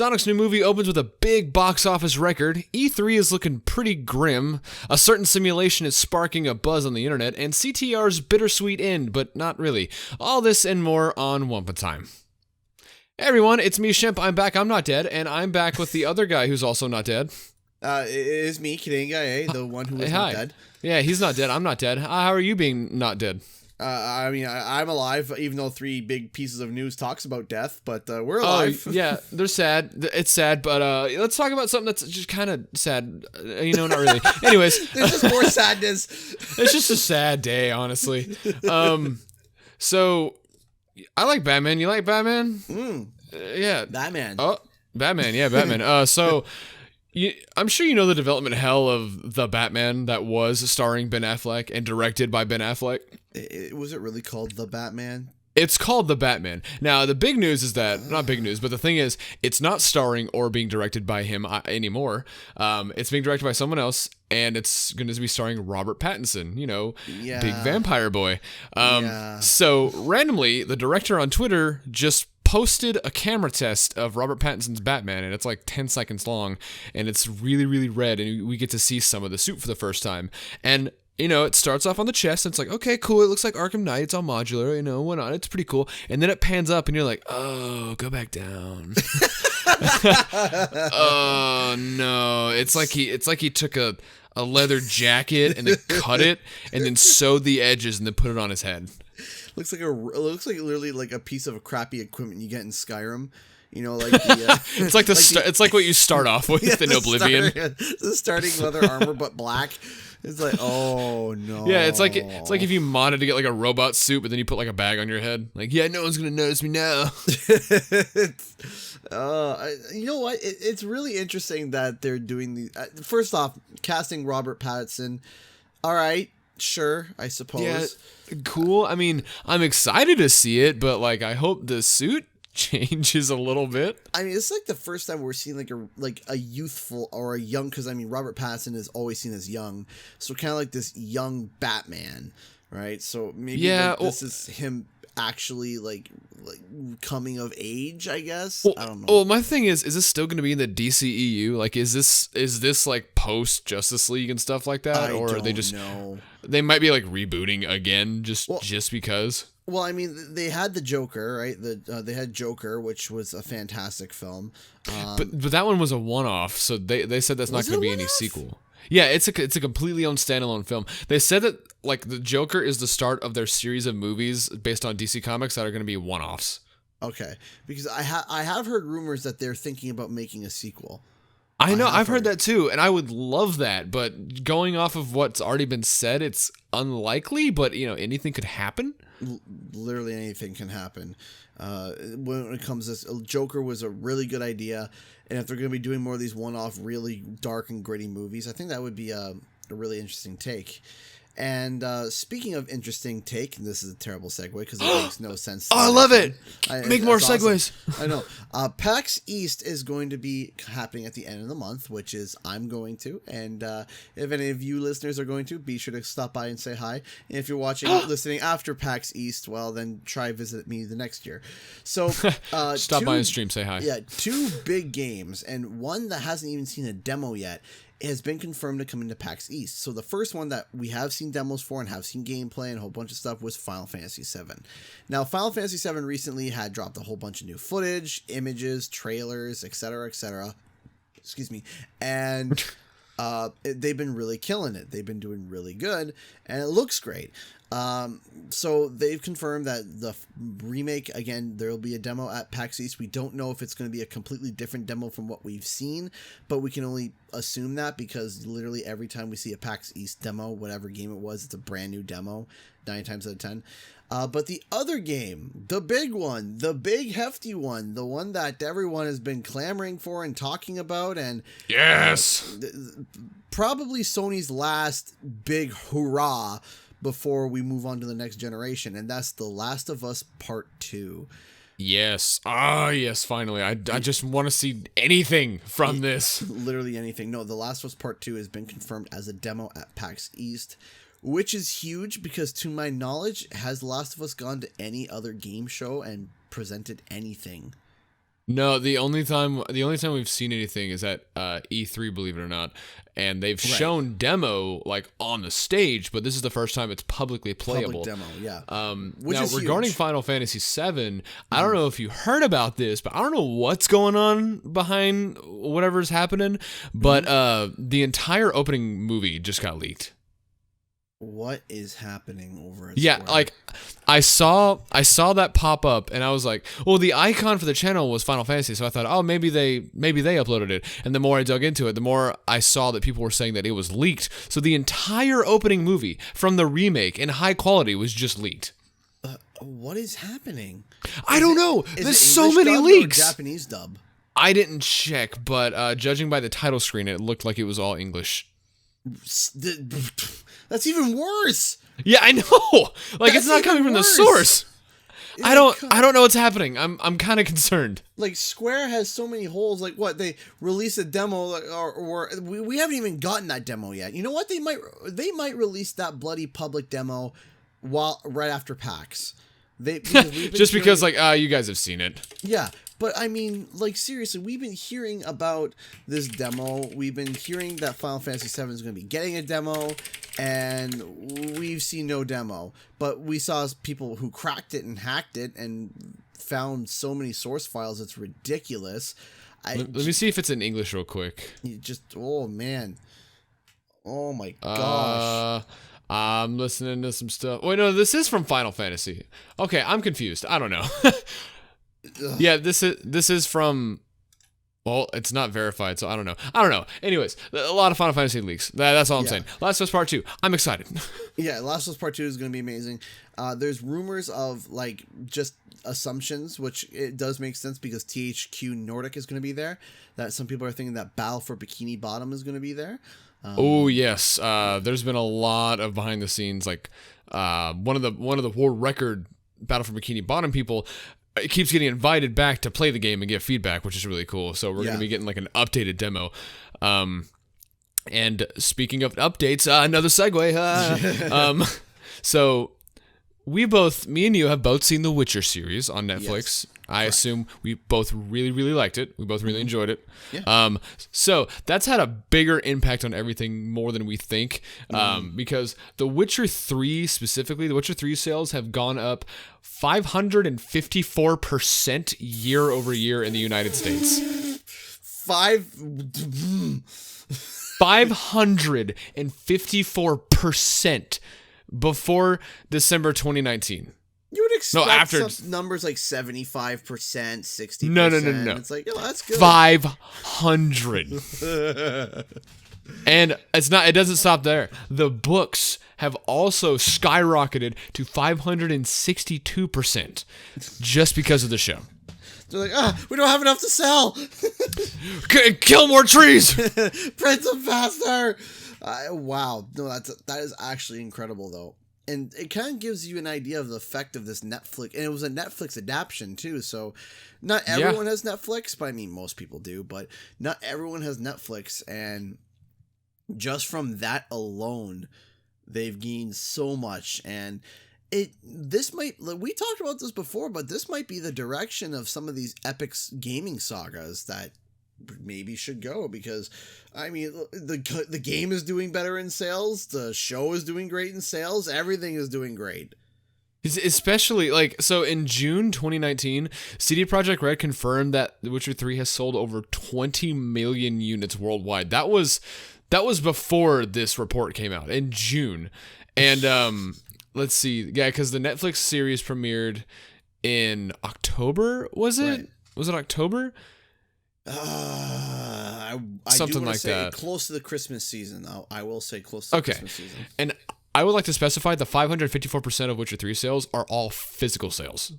Sonic's new movie opens with a big box office record, E3 is looking pretty grim, a certain simulation is sparking a buzz on the internet, and CTR's bittersweet end, but not really. All this and more on Wumpa Time. Hey everyone, it's me, Shemp. I'm back. I'm not dead, and I'm back with the other guy who's also not dead. It is me, Canadian guy, the one who is not dead. Yeah, he's not dead. I'm not dead. How are you being not dead? I'm alive, even though 3 big pieces of news talks about death, but we're alive. Oh, yeah, they're sad. It's sad, but let's talk about something that's just kind of sad. Not really. Anyways. There's just more sadness. It's just a sad day, honestly. So, I like Batman. You like Batman? Yeah. Batman. Oh, Batman. Yeah, Batman. I'm sure you know the development hell of The Batman that was starring Ben Affleck and directed by Ben Affleck. Was it really called The Batman? It's called The Batman. Now, the big news is that, not big news, but the thing is, it's not starring or being directed by him anymore. It's being directed by someone else, and it's going to be starring Robert Pattinson, big vampire boy. So, randomly, the director on Twitter just posted a camera test of Robert Pattinson's Batman, and it's like 10 seconds long, and it's really, really red, and we get to see some of the suit for the first time. And it starts off on the chest, and it's like, okay, cool, it looks like Arkham Knight, it's all modular, why not, it's pretty cool. And then it pans up, and you're like, oh, go back down. Oh, no. It's like he took a leather jacket, and then cut it, and then sewed the edges, and then put it on his head. Looks like literally like a piece of crappy equipment you get in Skyrim. Like the, it's like what you start off with in Oblivion. The starting leather armor, but black. It's like, oh no. Yeah, it's like if you modded to get like a robot suit, but then you put like a bag on your head. Like, yeah, no one's gonna notice me now. You know what? It's really interesting that they're doing these. First off, casting Robert Pattinson. All right. Sure, I suppose. Yeah, cool. I mean, I'm excited to see it, but like, I hope the suit changes a little bit. I mean, it's like the first time we're seeing like a youthful or a young, because I mean, Robert Pattinson is always seen as young, so kind of like this young Batman, right? So maybe this is him actually like coming of age, I guess. I don't know. Well, my thing is this still going to be in the DCEU? Like, is this like post Justice League and stuff like that, or are they just know? They might be like rebooting again just because. Well, I mean, they had the Joker, right? They had Joker, which was a fantastic film. But that one was a one-off, so they said that's not going to be any sequel. Yeah, it's a completely own standalone film. They said that like the Joker is the start of their series of movies based on DC Comics that are going to be one-offs. Okay, because I have heard rumors that they're thinking about making a sequel. I know, I've heard that too, and I would love that, but going off of what's already been said, it's unlikely, but anything could happen. Literally anything can happen. When it comes to this, Joker was a really good idea, and if they're going to be doing more of these one-off, really dark and gritty movies, I think that would be a really interesting take. And speaking of interesting take, and this is a terrible segue because it makes no sense. I love it. Make more segues. Awesome. I know. PAX East is going to be happening at the end of the month, which is I'm going to. And if any of you listeners are going to, be sure to stop by and say hi. And if you're listening after PAX East, well, then try visit me the next year. So stop by and stream, say hi. Yeah, 2 big games, and one that hasn't even seen a demo yet. It has been confirmed to come into PAX East. So the first one that we have seen demos for and have seen gameplay and a whole bunch of stuff was Final Fantasy VII. Now, Final Fantasy VII recently had dropped a whole bunch of new footage, images, trailers, etc., etc. Excuse me. And they've been really killing it. They've been doing really good, and it looks great. So they've confirmed that the remake, again, there will be a demo at PAX East. We don't know if it's going to be a completely different demo from what we've seen, but we can only assume that because literally every time we see a PAX East demo, whatever game it was, it's a brand new demo, 9 times out of 10. But the other game, the big one, the big hefty one, the one that everyone has been clamoring for and talking about, and yes, probably Sony's last big hurrah before we move on to the next generation, and that's The Last of Us Part 2. Yes. Yes, finally. I just want to see anything from this. Literally anything. No, The Last of Us Part 2 has been confirmed as a demo at PAX East, which is huge because, to my knowledge, has The Last of Us gone to any other game show and presented anything? No, the only time we've seen anything is at E3, believe it or not, and they've shown demo like on the stage, but this is the first time it's publicly playable. Public demo, yeah. Which now, is regarding huge. Final Fantasy VII, I don't know if you heard about this, but I don't know what's going on behind whatever's happening, but the entire opening movie just got leaked. What is happening over at Square? Like I saw that pop up and I was like, well, the icon for the channel was Final Fantasy, so I thought, oh, maybe they uploaded it. And the more I dug into it, the more I saw that people were saying that it was leaked. So the entire opening movie from the remake in high quality was just leaked. What is happening? I don't know. There's so many leaks. Or Japanese dub? I didn't check, but judging by the title screen, it looked like it was all English. That's even worse. Yeah, I know. Like, it's not coming from the source. I don't know what's happening. I'm kind of concerned. Like, Square has so many holes. Like, what, they release a demo, or we haven't even gotten that demo yet. You know what? They might release that bloody public demo right after PAX. Because like you guys have seen it. Yeah. But I mean, like, seriously, we've been hearing about this demo. We've been hearing that Final Fantasy VII is going to be getting a demo, and we've seen no demo. But we saw people who cracked it and hacked it and found so many source files, it's ridiculous. Let me see if it's in English real quick. Oh, man. Oh, my gosh. I'm listening to some stuff. Wait, no, this is from Final Fantasy. Okay, I'm confused. I don't know. Yeah, this is from. Well, it's not verified, so I don't know. Anyways, a lot of Final Fantasy leaks. That's all I'm saying. Last of Us Part 2. I'm excited. Yeah, Last of Us Part 2 is going to be amazing. There's rumors of, like, just assumptions, which it does make sense because THQ Nordic is going to be there. That some people are thinking that Battle for Bikini Bottom is going to be there. Oh yes, there's been a lot of behind the scenes. Like one of the world record Battle for Bikini Bottom people. It keeps getting invited back to play the game and get feedback, which is really cool. So we're going to be getting like an updated demo. And speaking of updates, another segue. So me and you have both seen the Witcher series on Netflix. Yes, I assume we both really, really liked it. We both really enjoyed it. Yeah. So that's had a bigger impact on everything more than we think. Because the Witcher 3 specifically, the Witcher 3 sales have gone up 554% year over year in the United States. 554% before December 2019. You would expect some numbers like 75%, 60%. No. It's like, that's good. 500. And it doesn't stop there. The books have also skyrocketed to 562% just because of the show. They're like, we don't have enough to sell. Kill more trees. Print them faster. Wow. No, that is actually incredible, though. And it kind of gives you an idea of the effect of this Netflix. And it was a Netflix adaptation, too. So not everyone has Netflix, but I mean, most people do. But not everyone has Netflix. And just from that alone, they've gained so much. And we talked about this before, but this might be the direction of some of these epic gaming sagas that maybe should go, because I mean the game is doing better in sales, the show is doing great in sales, everything is doing great. Especially so in June 2019, CD Projekt Red confirmed that The Witcher 3 has sold over 20 million units worldwide. That was before this report came out in June. And let's see, because the Netflix series premiered in October, was it? Right. Was it October? Something like that. Close to the Christmas season. I will say close to the Christmas season. And I would like to specify the 554% of Witcher 3 sales are all physical sales.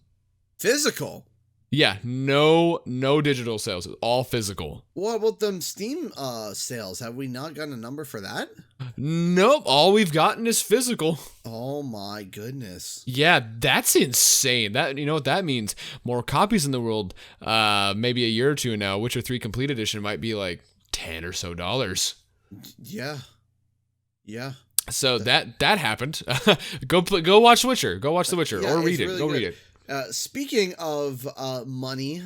Physical? Yeah, no digital sales. It's all physical. What about them Steam sales? Have we not gotten a number for that? Nope. All we've gotten is physical. Oh my goodness. Yeah, that's insane. That, you know what that means? More copies in the world. Maybe a year or two now, Witcher 3 Complete Edition might be like $10 or so. Yeah. So that happened. Go watch Witcher. Go watch The Witcher, or read it. Go read it. Speaking of money,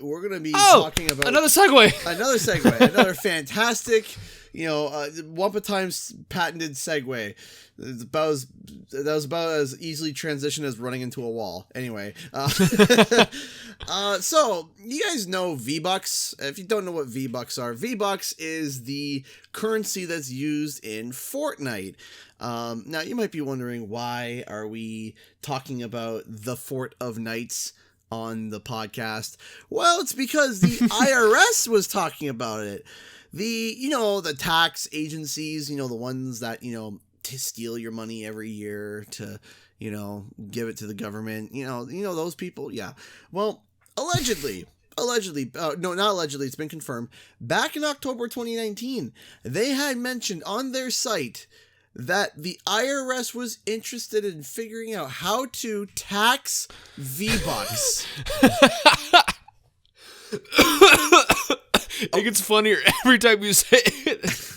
we're going to be talking about another segue. Another fantastic, Wumpa Times patented segue. That was about as easily transitioned as running into a wall. Anyway, so you guys know V-Bucks. If you don't know what V-Bucks are, V-Bucks is the currency that's used in Fortnite. Now you might be wondering, why are we talking about the Fort of Knights on the podcast? Well, it's because the IRS was talking about it. The tax agencies, the ones that, to steal your money every year to, give it to the government, those people. Yeah. Well, allegedly, no, not allegedly, it's been confirmed. Back in October 2019, they had mentioned on their site that the IRS was interested in figuring out how to tax V-Bucks. It gets funnier every time you say it.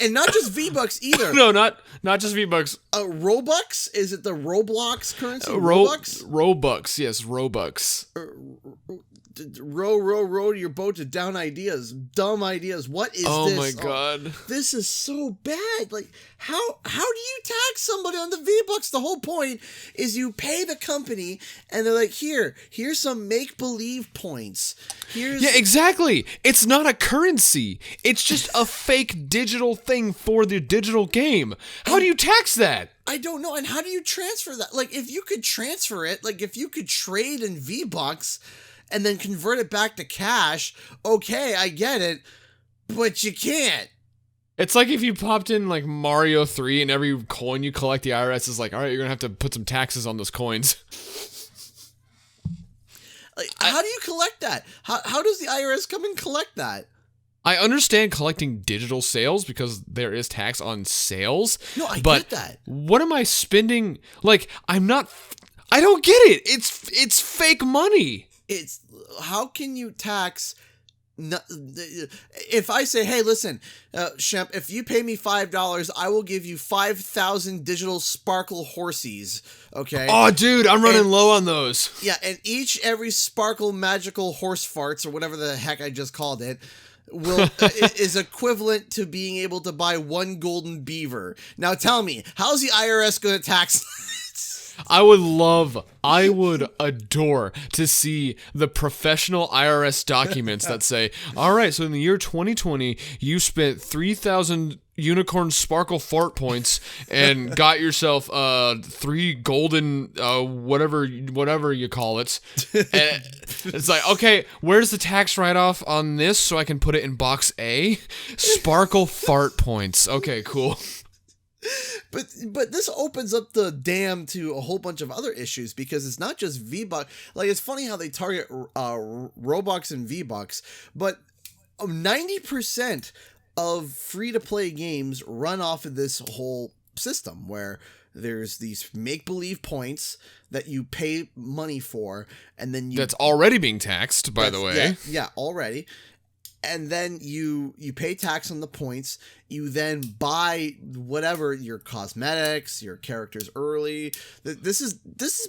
And not just V-Bucks either. No, not just V-Bucks. Robux? Is it the Roblox currency? Robux, yes, Robux. Row your boat to down ideas. Dumb ideas. What is this? Oh my god. This is so bad. Like, how do you tax somebody on the V-Bucks? The whole point is you pay the company and they're like, here's some make-believe points. Yeah, exactly. It's not a currency. It's just a fake digital thing for the digital game. How do you tax that? I don't know. And how do you transfer that? Like, if you could transfer it, like if you could trade in V-Bucks and then convert it back to cash, okay, I get it, but you can't. It's like if you popped in like Mario 3 and every coin you collect, the IRS is like, all right, you're going to have to put some taxes on those coins. Like, how do you collect that? How does the IRS come and collect that? I understand collecting digital sales because there is tax on sales. No, I get that. What am I spending? Like, I don't get it. It's fake money. How can you tax? If I say, hey, listen, Shemp, if you pay me $5, I will give you 5,000 digital sparkle horsies. Okay. Oh, dude, I'm running low on those. Yeah, and every sparkle magical horse farts or whatever the heck I just called it is equivalent to being able to buy one golden beaver. Now tell me, how's the IRS going to tax? I would adore to see the professional IRS documents that say, all right, so in the year 2020, you spent 3,000 unicorn sparkle fart points and got yourself 3 golden whatever you call it. And it's like, okay, where's the tax write-off on this so I can put it in box A? Sparkle fart points. Okay, cool. But this opens up the dam to a whole bunch of other issues, because it's not just V-Bucks. Like, it's funny how they target Robux and V-Bucks, but 90% of free-to-play games run off of this whole system where there's these make-believe points that you pay money for, and then that's already being taxed, by the way. Yeah, already. And then you pay tax on the points. You then buy whatever, your cosmetics, your characters early. This has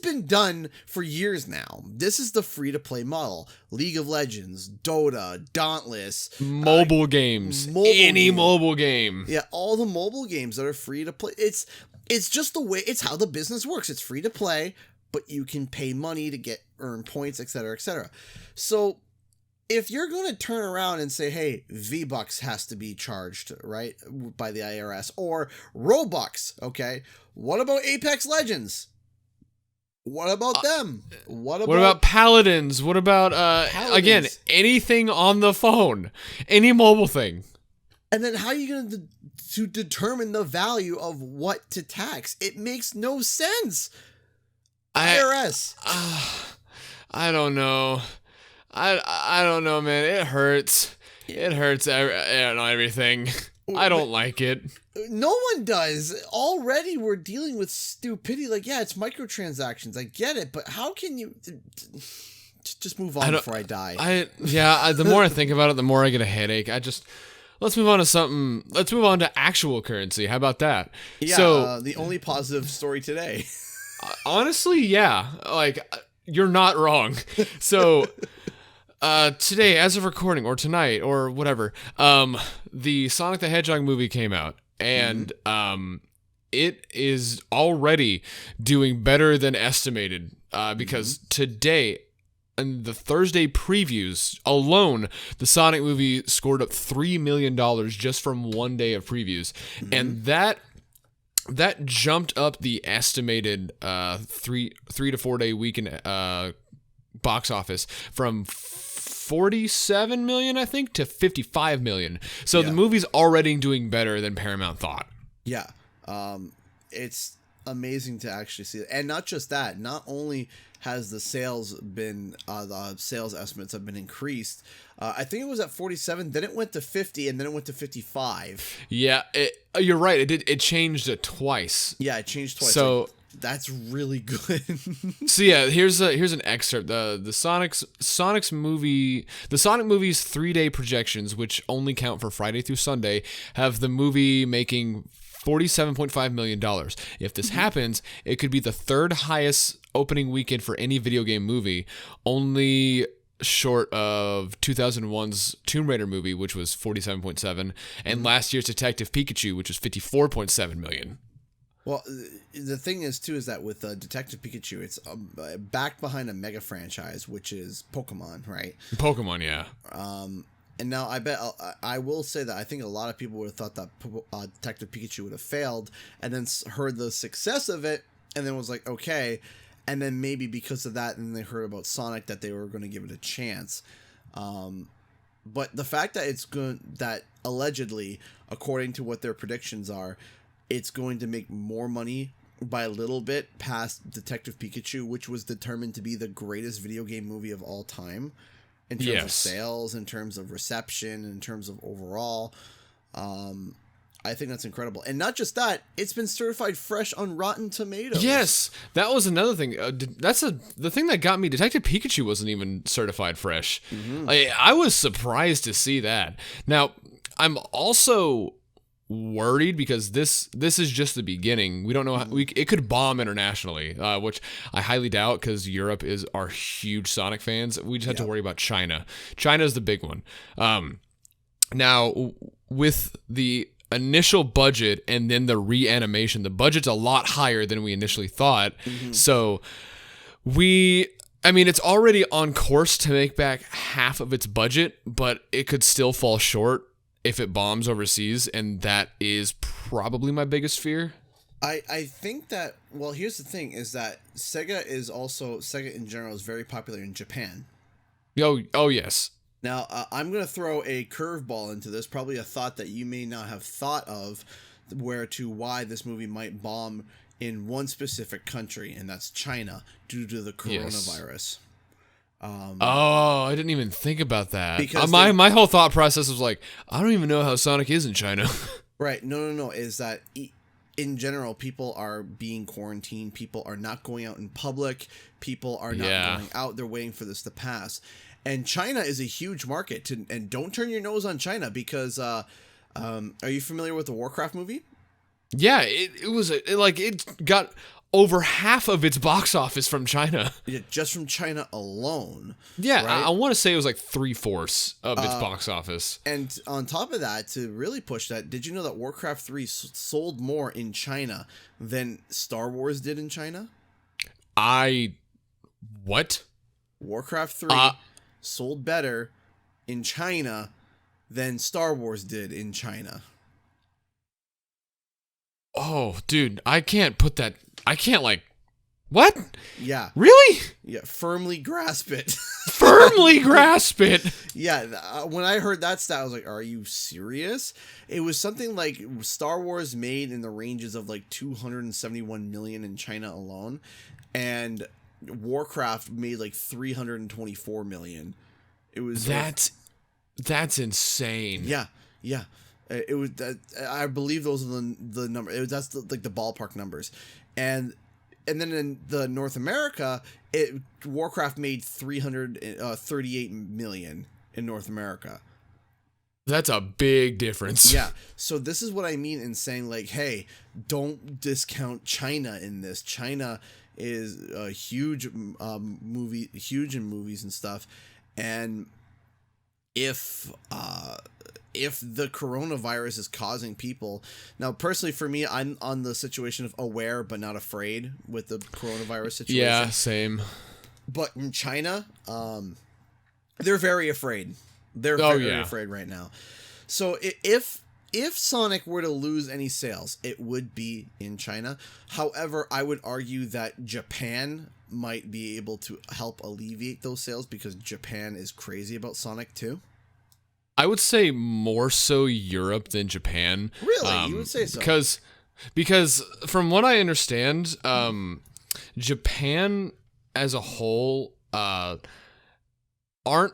been done for years now. This is the free-to-play model. League of Legends, Dota, Dauntless. Mobile games. Any mobile game. Yeah, all the mobile games that are free-to-play. It's just the way, it's how the business works. It's free-to-play, but you can pay money to earn points, etc., etc. So if you're going to turn around and say, hey, V-Bucks has to be charged, right, by the IRS, or Robux, okay, what about Apex Legends? What about them? What about Paladins? What about, again, anything on the phone? Any mobile thing? And then how are you going to determine the value of what to tax? It makes no sense. IRS. I don't know. I don't know, man. It hurts. It hurts. Everything. I don't like it. No one does. Already we're dealing with stupidity. Like, yeah, it's microtransactions. I get it, but how can you just move on before I die? The more I think about it, the more I get a headache. Let's move on to something. Let's move on to actual currency. How about that? Yeah, so the only positive story today. Honestly, yeah. Like, you're not wrong. So, today, as of recording, or tonight, or whatever, the Sonic the Hedgehog movie came out, and it is already doing better than estimated. Because today, in the Thursday previews alone, the Sonic movie scored up $3 million just from one day of previews, and that jumped up the estimated 3 to 4 day weekend box office from 47 million, I think, to 55 million. So the movie's already doing better than Paramount thought. Yeah. It's amazing to actually see it. And not just that, not only has the sales been, the sales estimates have been increased. I think it was at 47, then it went to 50, and then it went to 55. Yeah, you're right. It changed it twice. Yeah, it changed twice. So like, that's really good. So yeah, here's an excerpt. The Sonic movie's 3-day projections, which only count for Friday through Sunday, have the movie making $47.5 million. If this happens, it could be the third highest opening weekend for any video game movie, only short of 2001's Tomb Raider movie, which was 47.7, and last year's Detective Pikachu, which was 54.7 million. Well, the thing is, too, is that with Detective Pikachu, it's backed behind a mega franchise, which is Pokemon, right? Pokemon, yeah. And now I will say that I think a lot of people would have thought that Detective Pikachu would have failed, and then heard the success of it, and then was like, okay, and then maybe because of that, and they heard about Sonic, that they were going to give it a chance. But the fact that it's good, that allegedly, according to what their predictions are, it's going to make more money by a little bit past Detective Pikachu, which was determined to be the greatest video game movie of all time. In terms of sales, in terms of reception, in terms of overall. I think that's incredible. And not just that, it's been certified fresh on Rotten Tomatoes. Yes, that was another thing. The thing that got me. Detective Pikachu wasn't even certified fresh. I was surprised to see that. Now, I'm also worried because this is just the beginning. We don't know how, it could bomb internationally, which I highly doubt, because Europe are huge Sonic fans. We just have to worry about China. China's the big one. Now, with the initial budget and then the reanimation, the budget's a lot higher than we initially thought. So it's already on course to make back half of its budget, but it could still fall short if it bombs overseas, and that is probably my biggest fear. I think that, well, here's the thing, is that Sega in general is very popular in Japan. Oh yes. Now, I'm going to throw a curveball into this, probably a thought that you may not have thought of, why this movie might bomb in one specific country, and that's China, due to the coronavirus. Yes. I didn't even think about that. Because my whole thought process was like, I don't even know how Sonic is in China. Right. No. Is that in general, people are being quarantined. People are not going out in public. People are not going out. They're waiting for this to pass. And China is a huge market. And don't turn your nose on China, because are you familiar with the Warcraft movie? Yeah, it got over half of its box office from China. Yeah, just from China alone. Yeah, right? I want to say it was like 3/4 of its box office. And on top of that, to really push that, did you know that Warcraft 3 sold more in China than Star Wars did in China? What? Warcraft 3 sold better in China than Star Wars did in China. Oh, dude, I can't what? Yeah. Really? Yeah, firmly grasp it. Firmly grasp it. Yeah, when I heard that stat, I was like, are you serious? It was something like Star Wars made in the ranges of like 271 million in China alone, and Warcraft made like 324 million. It was that's insane. Yeah. It was. I believe those are the number. That's the ballpark numbers, and then in the North America, Warcraft made 338 million in North America. That's a big difference. Yeah. So this is what I mean in saying, like, hey, don't discount China in this. China is a huge movie, huge in movies and stuff. And if the coronavirus is causing people, now personally for me, I'm on the situation of aware but not afraid with the coronavirus situation. Yeah, same. But in China, they're very afraid. They're very afraid right now. So if Sonic were to lose any sales, it would be in China. However, I would argue that Japan might be able to help alleviate those sales because Japan is crazy about Sonic too. I would say more so Europe than Japan. Really? You would say so? Because from what I understand, Japan as a whole aren't,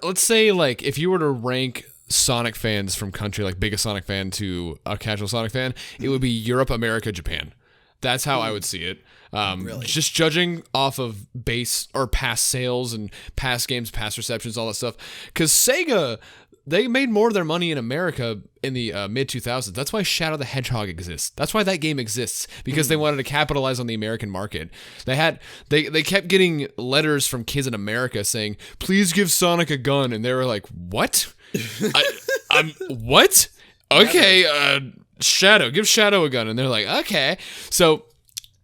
let's say, like, if you were to rank Sonic fans from country, like biggest Sonic fan to a casual Sonic fan, it would be Europe, America, Japan. That's how I would see it. Really? Just judging off of base or past sales and past games, past receptions, all that stuff. Because Sega, they made more of their money in America in the mid-2000s. That's why Shadow the Hedgehog exists. That's why that game exists, because they wanted to capitalize on the American market. They kept getting letters from kids in America saying, please give Sonic a gun. And they were like, what? I'm what? Okay, give Shadow a gun. And they're like, okay. So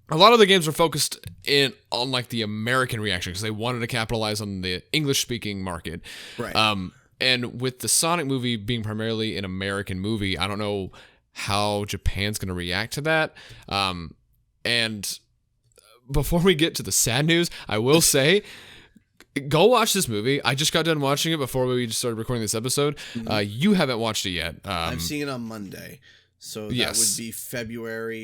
a lot of the games were focused on like the American reaction because they wanted to capitalize on the English-speaking market. Right. And with the Sonic movie being primarily an American movie, I don't know how Japan's going to react to that. And before we get to the sad news, I will say, go watch this movie. I just got done watching it before we started recording this episode. You haven't watched it yet. I'm seeing it on Monday. So that would be February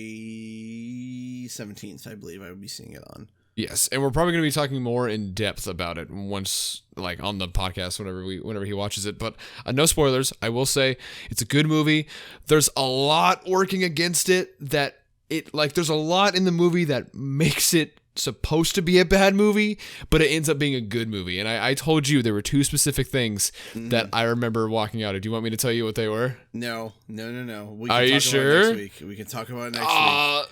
17th, I believe I would be seeing it on. Yes, and we're probably going to be talking more in depth about it once, like, on the podcast whenever he watches it. But no spoilers. I will say it's a good movie. There's a lot working against it there's a lot in the movie that makes it supposed to be a bad movie, but it ends up being a good movie. And I told you there were two specific things that I remember walking out of. Do you want me to tell you what they were? No. We can Are you sure? Next week. We can talk about it next week.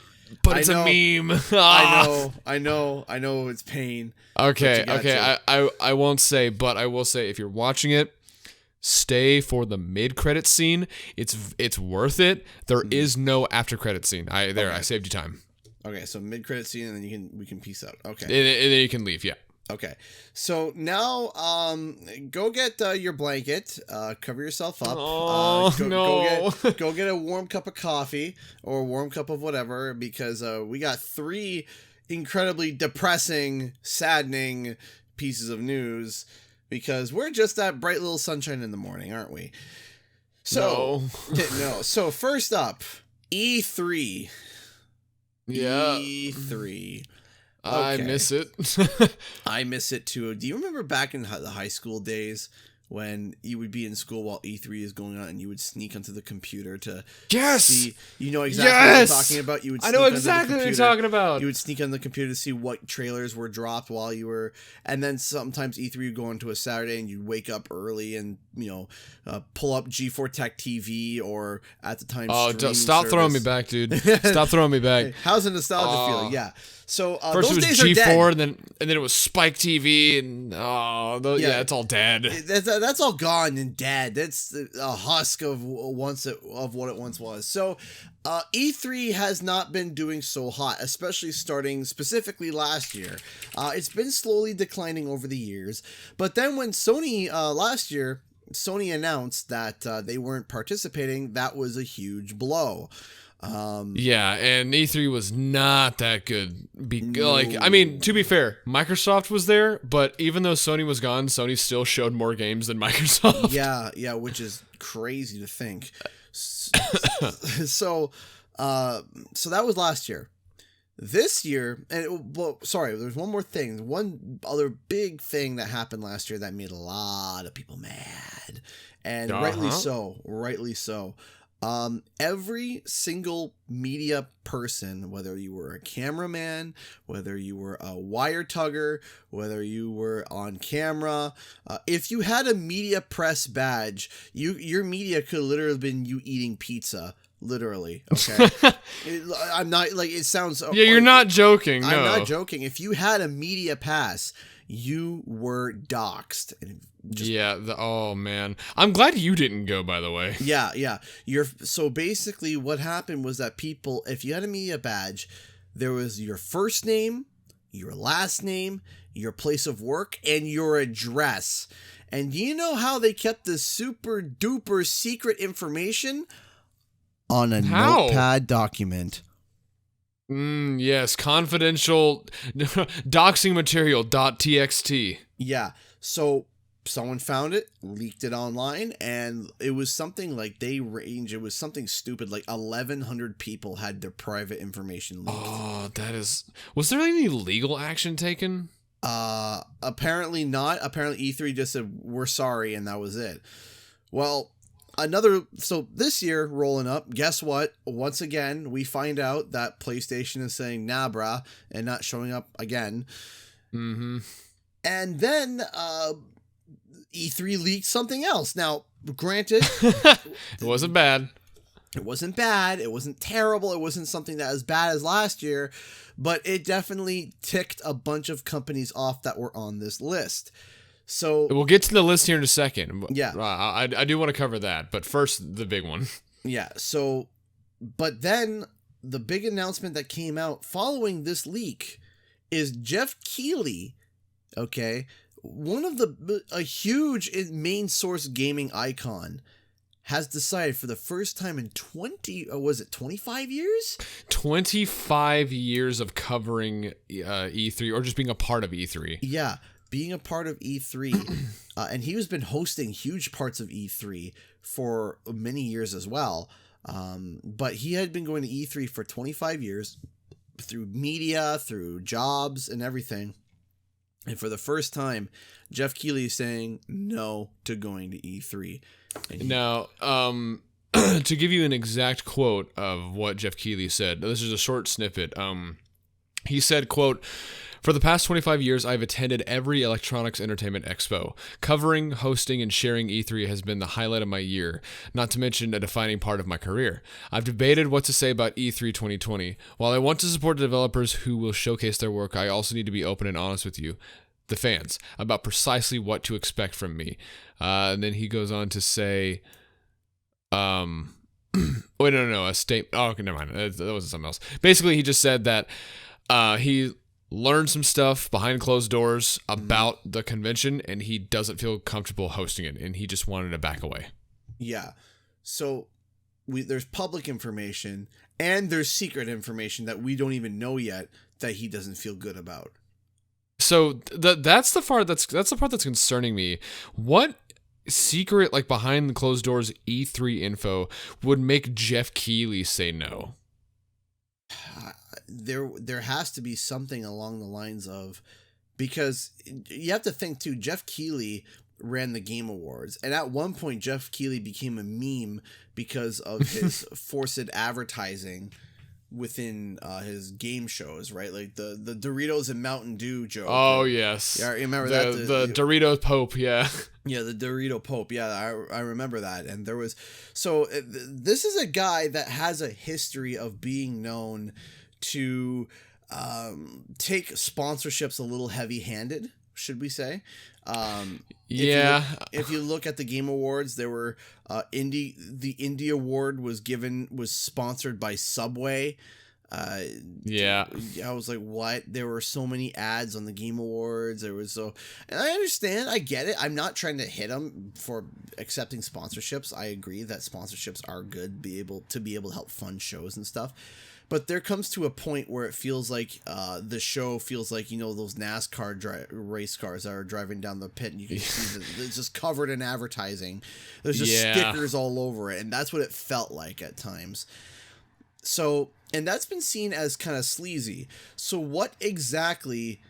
But it's a meme. I know. It's pain. Okay. I won't say, but I will say if you're watching it, stay for the mid-credit scene. It's worth it. There is no after-credit scene. I saved you time. Okay, so mid-credit scene, and then we can peace out. Okay. And then you can leave, yeah. Okay, so now go get your blanket, cover yourself up. Go get a warm cup of coffee or a warm cup of whatever, because we got 3 incredibly depressing, saddening pieces of news, because we're just that bright little sunshine in the morning, aren't we? So, no. So first up, E3. Yeah. E3. Okay. I miss it. I miss it too. Do you remember back in the high school days when you would be in school while E3 is going on and you would sneak onto the computer to see, you know exactly what I'm talking about? You would I know exactly what you're talking about. You would sneak on the computer to see what trailers were dropped while you were, and then sometimes E3 would go into a Saturday and you'd wake up early and, pull up G4 Tech TV or at the time. Oh, stop throwing me back, dude. Stop throwing me back. How's the nostalgia feel? Yeah. So first those it was days G4, are dead. and then it was Spike TV, and it's all dead. That's all gone and dead. That's a husk of what it once was. So E3 has not been doing so hot, especially starting specifically last year. It's been slowly declining over the years, but then when Sony last year announced that they weren't participating, that was a huge blow. And E3 was not that good. To be fair, Microsoft was there, but even though Sony was gone, Sony still showed more games than Microsoft. Yeah, which is crazy to think. So that was last year. This year, there's one more thing. One other big thing that happened last year that made a lot of people mad, and rightly so. Every single media person, whether you were a cameraman, whether you were a wire tugger, whether you were on camera, if you had a media press badge, your media could literally have been you eating pizza. Literally, okay. I'm not like it sounds. Yeah, you're not joking. I'm No. not joking. If you had a media pass, you were doxxed. And Yeah. Oh man, I'm glad you didn't go. By the way. yeah. So basically, what happened was that people, if you had a media badge, there was your first name, your last name, your place of work, and your address. And you know how they kept this super duper secret information? On a notepad document. Yes, confidential doxing material .txt. Yeah, so someone found it, leaked it online, and it was something like it was something stupid, like 1,100 people had their private information leaked. Oh, was there any legal action taken? Apparently not. Apparently E3 just said, we're sorry, and that was it. Well, so this year rolling up, guess what? Once again, we find out that PlayStation is saying nah, brah, and not showing up again. Mm-hmm. And then E3 leaked something else. Now, granted, it wasn't bad. It wasn't bad. It wasn't terrible. It wasn't something that as bad as last year, but it definitely ticked a bunch of companies off that were on this list. So we'll get to the list here in a second. Yeah. I do want to cover that, but first, the big one. Yeah. So, but then the big announcement that came out following this leak is Jeff Keely, okay, a huge main source gaming icon, has decided for the first time in 25 years? 25 years of covering E3 or just being a part of E3. Yeah. Being a part of E3, and he has been hosting huge parts of E3 for many years as well. But he had been going to E3 for 25 years through media, through jobs, and everything. And for the first time, Jeff Keely is saying no to going to E3. Now, to give you an exact quote of what Jeff Keely said, this is a short snippet. He said, quote, "For the past 25 years, I've attended every electronics entertainment expo. Covering, hosting, and sharing E3 has been the highlight of my year, not to mention a defining part of my career. I've debated what to say about E3 2020. While I want to support the developers who will showcase their work, I also need to be open and honest with you, the fans, about precisely what to expect from me." And then he goes on to say, wait, no, a statement. Oh, okay, never mind. That wasn't something else. Basically, he just said that he learned some stuff behind closed doors about the convention, and he doesn't feel comfortable hosting it, and he just wanted to back away. Yeah. So there's public information and there's secret information that we don't even know yet that he doesn't feel good about. So that's the part that's concerning me. What secret, like behind the closed doors E3 info would make Jeff Keely say no? There has to be something along the lines of, because you have to think too, Jeff Keely ran the Game Awards, and at one point Jeff Keely became a meme because of his forced advertising within his game shows, right? Like the Doritos and Mountain Dew joke. Oh yes, yeah, I remember the Dorito Pope. Yeah, yeah, the Dorito Pope. Yeah, I remember that. And there was, so this is a guy that has a history of being known to take sponsorships a little heavy-handed, should we say? Yeah. If you look at the Game Awards, there were the Indie Award was sponsored by Subway. Yeah. I was like, what? There were so many ads on the Game Awards. And I understand, I get it. I'm not trying to hit them for accepting sponsorships. I agree that sponsorships are good, to be able to help fund shows and stuff. But there comes to a point where it feels like the show feels like, those NASCAR race cars that are driving down the pit, and you can see it's just covered in advertising. There's just stickers all over it, and that's what it felt like at times. So, and that's been seen as kind of sleazy. So what exactly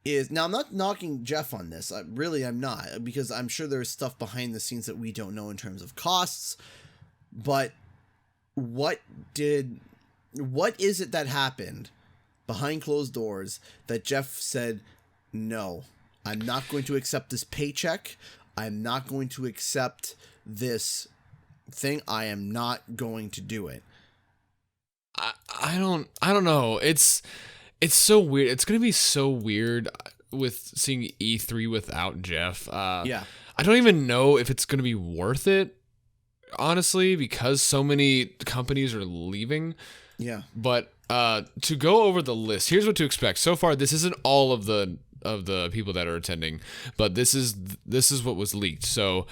is... Now, I'm not knocking Jeff on this. I'm not, because I'm sure there's stuff behind the scenes that we don't know in terms of costs. But what is it that happened behind closed doors that Jeff said, no, I'm not going to accept this paycheck. I'm not going to accept this thing. I am not going to do it. I don't know. It's so weird. It's going to be so weird with seeing E3 without Jeff. Yeah. I don't even know if it's going to be worth it, honestly, because so many companies are leaving. Yeah. But to go over the list, here's what to expect. So far, this isn't all of the people that are attending, but this is what was leaked. So,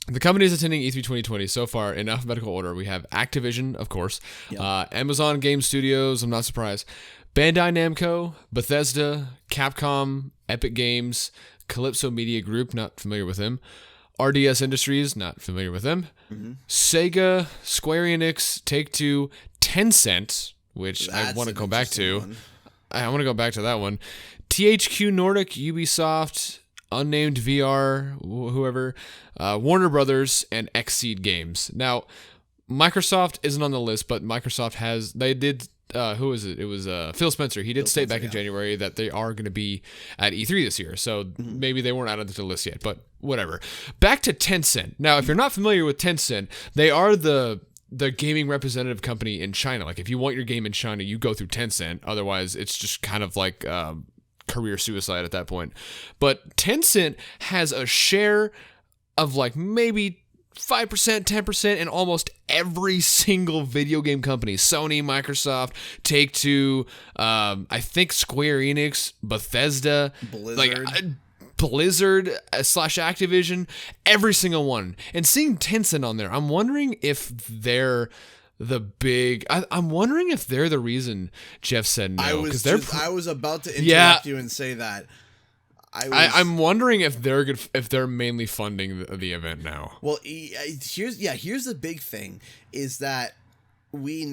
the companies attending E3 2020 so far in alphabetical order, we have Activision, of course, Amazon Game Studios, I'm not surprised, Bandai Namco, Bethesda, Capcom, Epic Games, Calypso Media Group, not familiar with them, RDS Industries, not familiar with them, Sega, Square Enix, Take-Two, Tencent, which I want to go back to. I want to go back to that one. THQ Nordic, Ubisoft, Unnamed VR, whoever, Warner Brothers, and Xseed Games. Now, Microsoft isn't on the list, but Microsoft did, who was it? It was Phil Spencer. He did state back in January that they are going to be at E3 this year, so maybe they weren't added to the list yet, but whatever. Back to Tencent. Now, if you're not familiar with Tencent, they are the gaming representative company in China. Like, if you want your game in China, you go through Tencent. Otherwise, it's just kind of like career suicide at that point. But Tencent has a share of like maybe 5%, 10% in almost every single video game company. Sony, Microsoft, Take-Two, I think Square Enix, Bethesda, Blizzard / Activision, every single one. And seeing Tencent on there, I'm wondering if they're I'm wondering if they're the reason Jeff said no. I was about to interrupt you and say that. I'm wondering if they're mainly funding the event now. Well, here's the big thing is that we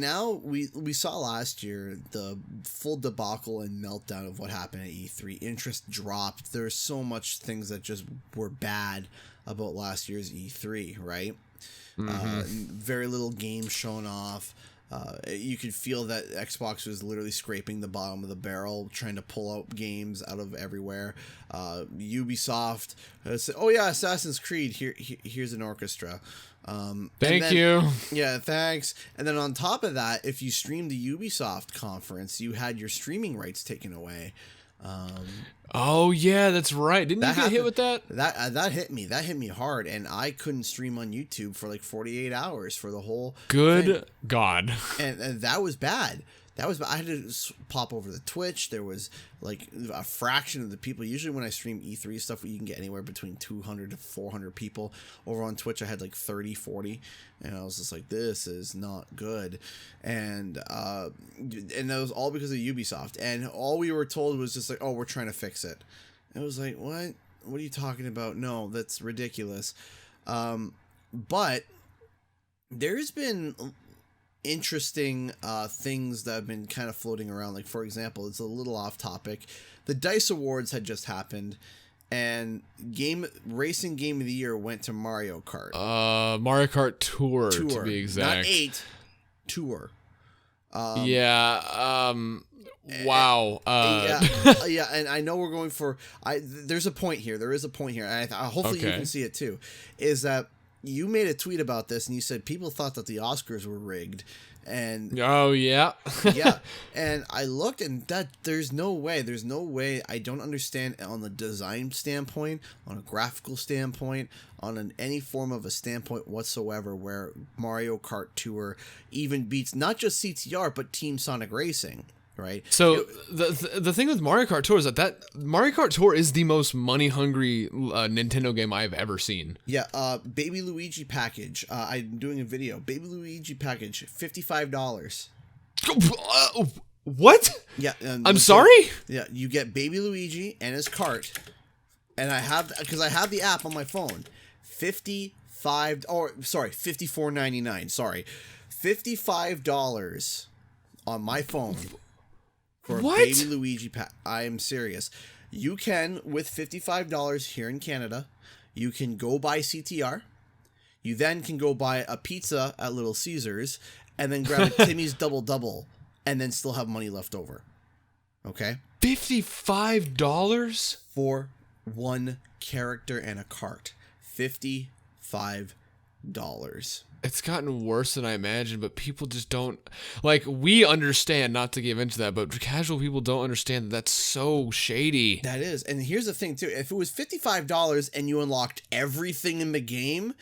saw last year the full debacle and meltdown of what happened at E3. Interest dropped. There's so much things that just were bad about last year's E3, right? Very little games shown off. You could feel that Xbox was literally scraping the bottom of the barrel, trying to pull out games out of everywhere. Ubisoft said, "Oh yeah, Assassin's Creed. Here's an orchestra." Thank you. Yeah, thanks. And then on top of that, if you streamed the Ubisoft conference, you had your streaming rights taken away. Oh yeah, that's right. Didn't you get hit with that? That hit me. That hit me hard, and I couldn't stream on YouTube for like 48 hours for the whole thing. God. And that was bad. I had to pop over the Twitch. There was like a fraction of the people. Usually when I stream E3 stuff, you can get anywhere between 200 to 400 people. Over on Twitch, I had like 30, 40. And I was just like, this is not good. And that was all because of Ubisoft. And all we were told was just like, oh, we're trying to fix it. And I was like, what? What are you talking about? No, that's ridiculous. But there's been interesting things that have been kind of floating around. Like, for example, it's a little off topic. The DICE Awards had just happened, and Racing Game of the Year went to Mario Kart. Mario Kart Tour, to be exact. Not 8, Tour. Wow. Yeah, and I know we're going for... there's a point here. There is a point here, and hopefully you can see it too, is that you made a tweet about this, and you said people thought that the Oscars were rigged, and yeah, and I looked, and that there's no way. I don't understand on the design standpoint, on a graphical standpoint, on any form of a standpoint whatsoever, where Mario Kart Tour even beats not just CTR but Team Sonic Racing. Right. So the thing with Mario Kart Tour is that Mario Kart Tour is the most money hungry Nintendo game I've ever seen. Yeah. Baby Luigi package. I'm doing a video. Baby Luigi package, $55. What? Yeah. I'm sorry. Yeah. You get Baby Luigi and his cart, and I have the app on my phone. $54.99. Sorry, $55 on my phone. For what? A Baby Luigi pack. I am serious. You can, with $55 here in Canada, you can go buy CTR. You then can go buy a pizza at Little Caesars and then grab a Timmy's Double and then still have money left over. Okay? $55? For one character and a cart. $55. It's gotten worse than I imagined, but people just don't, like, we understand, not to give into that, but casual people don't understand that that's so shady. That is. And here's the thing, too. If it was $55 and you unlocked everything in the game,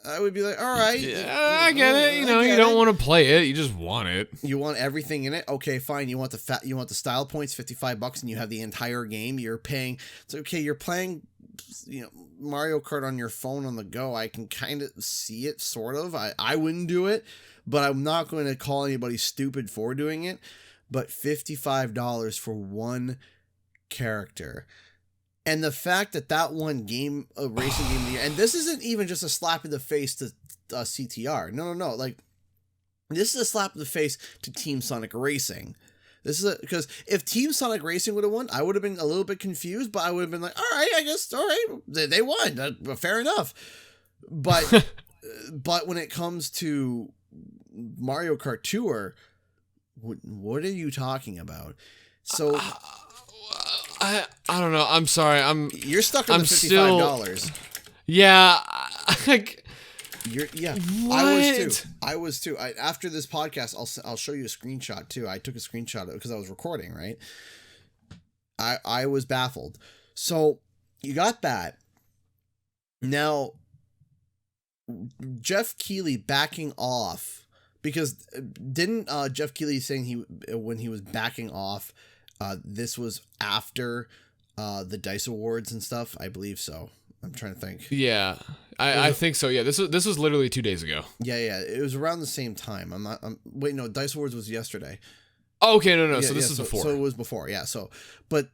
I would be like, all right. Yeah, I get it. You know, you don't want to play it. You just want it. You want everything in it? Okay, fine. You want the style points, $55, and you have the entire game. You're paying. It's okay. You're playing, Mario Kart on your phone on the go. I can kind of see it, sort of. I wouldn't do it, but I'm not going to call anybody stupid for doing it. But $55 for one character. And the fact that one game, a racing game of the year, and this isn't even just a slap in the face to CTR. No. Like, this is a slap in the face to Team Sonic Racing. Because if Team Sonic Racing would have won, I would have been a little bit confused, but I would have been like, all right, I guess, all right, they won. Fair enough. But, but when it comes to Mario Kart Tour, what are you talking about? So... I don't know. I'm sorry. You're stuck on the $55. Yeah. What? I was too. After this podcast, I'll show you a screenshot too. I took a screenshot because I was recording, right? I was baffled. So you got that. Now, Jeff Keely backing off, because didn't Jeff Keely saying when he was backing off, this was after the DICE Awards and stuff? I believe so. I'm trying to think. Yeah, I think so. Yeah, this was literally 2 days ago. Yeah. It was around the same time. Wait, no, DICE Awards was yesterday. Oh, okay, no. Yeah, so this is before. So it was before. Yeah. So, but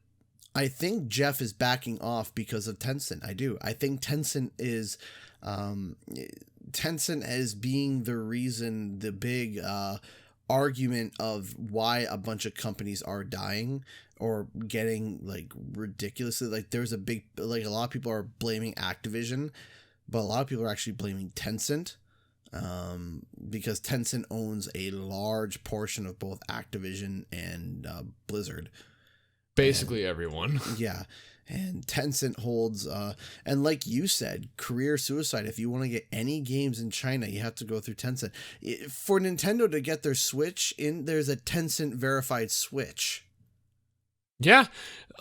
I think Jeff is backing off because of Tencent. I do. I think Tencent is being the reason, the big argument of why a bunch of companies are dying or getting like ridiculously, like there's a big, like a lot of people are blaming Activision, but a lot of people are actually blaming Tencent, because Tencent owns a large portion of both Activision and Blizzard. Basically everyone. Yeah. And Tencent holds, and like you said, career suicide. If you want to get any games in China, you have to go through Tencent. For Nintendo to get their Switch in, there's a Tencent verified Switch. Yeah,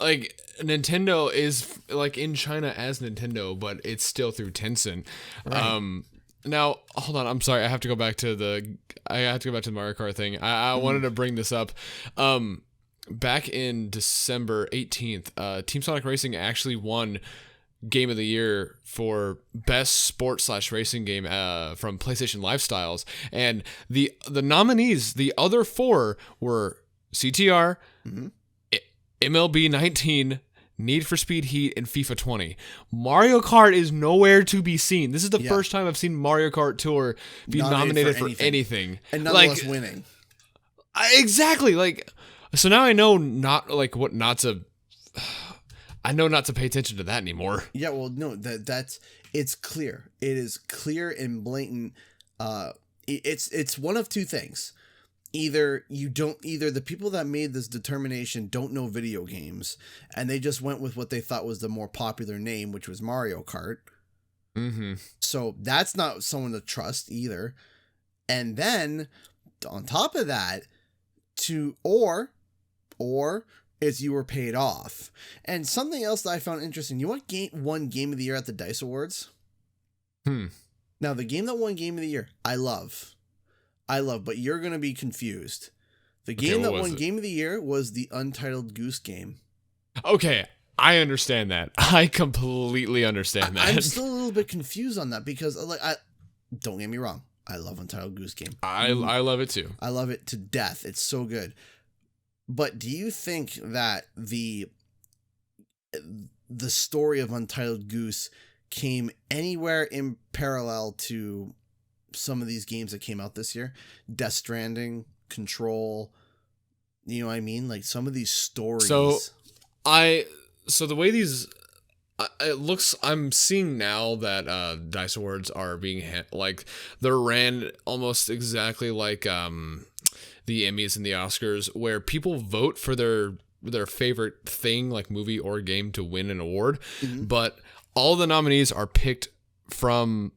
like Nintendo is like in China as Nintendo, but it's still through Tencent. Right. Now, hold on. I'm sorry. I have to go back to the Mario Kart thing. I wanted to bring this up. Back in December 18th, Team Sonic Racing actually won Game of the Year for Best Sport/Racing Game from PlayStation Lifestyles. And the nominees, the other four, were CTR, MLB 19, Need for Speed Heat, and FIFA 20. Mario Kart is nowhere to be seen. This is the first time I've seen Mario Kart Tour be nominated for anything. And nonetheless winning. Exactly. Like... So now I know not to pay attention to that anymore. Yeah, well, no, it's clear. It is clear and blatant. It's one of two things. Either the people that made this determination don't know video games, and they just went with what they thought was the more popular name, which was Mario Kart. Mm-hmm. So that's not someone to trust either. And then on top of that, or is you were paid off. And something else that I found interesting, you know what won Game of the Year at the DICE Awards? Now, the game that won Game of the Year, I love, but you're going to be confused. The game that won Game of the Year was the Untitled Goose Game. Okay, I understand that. I completely understand that. I'm still a little bit confused on that because, don't get me wrong, I love Untitled Goose Game. I love it too. I love it to death. It's so good. But do you think that the story of Untitled Goose came anywhere in parallel to some of these games that came out this year? Death Stranding, Control, you know what I mean? Like some of these stories. So the way these, it looks. I'm seeing now that Dice Awards are being like they're ran almost exactly like the Emmys and the Oscars, where people vote for their favorite thing, like movie or game, to win an award, but all the nominees are picked from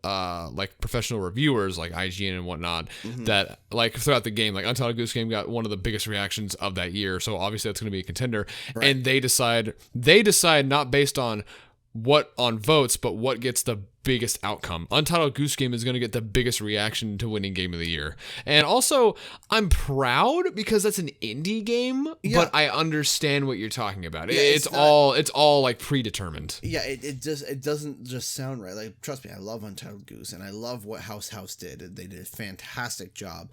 like professional reviewers like IGN and whatnot that like throughout the game. Like Untitled Goose Game got one of the biggest reactions of that year, so obviously that's going to be a contender. Right. And they decide not based on what on votes, but what gets the biggest outcome. Untitled Goose Game is going to get the biggest reaction to winning game of the year. And also, I'm proud because that's an indie game, but I understand what you're talking about. Yeah, it's all like predetermined. Yeah, it doesn't just sound right. Like, trust me, I love Untitled Goose and I love what House did. They did a fantastic job.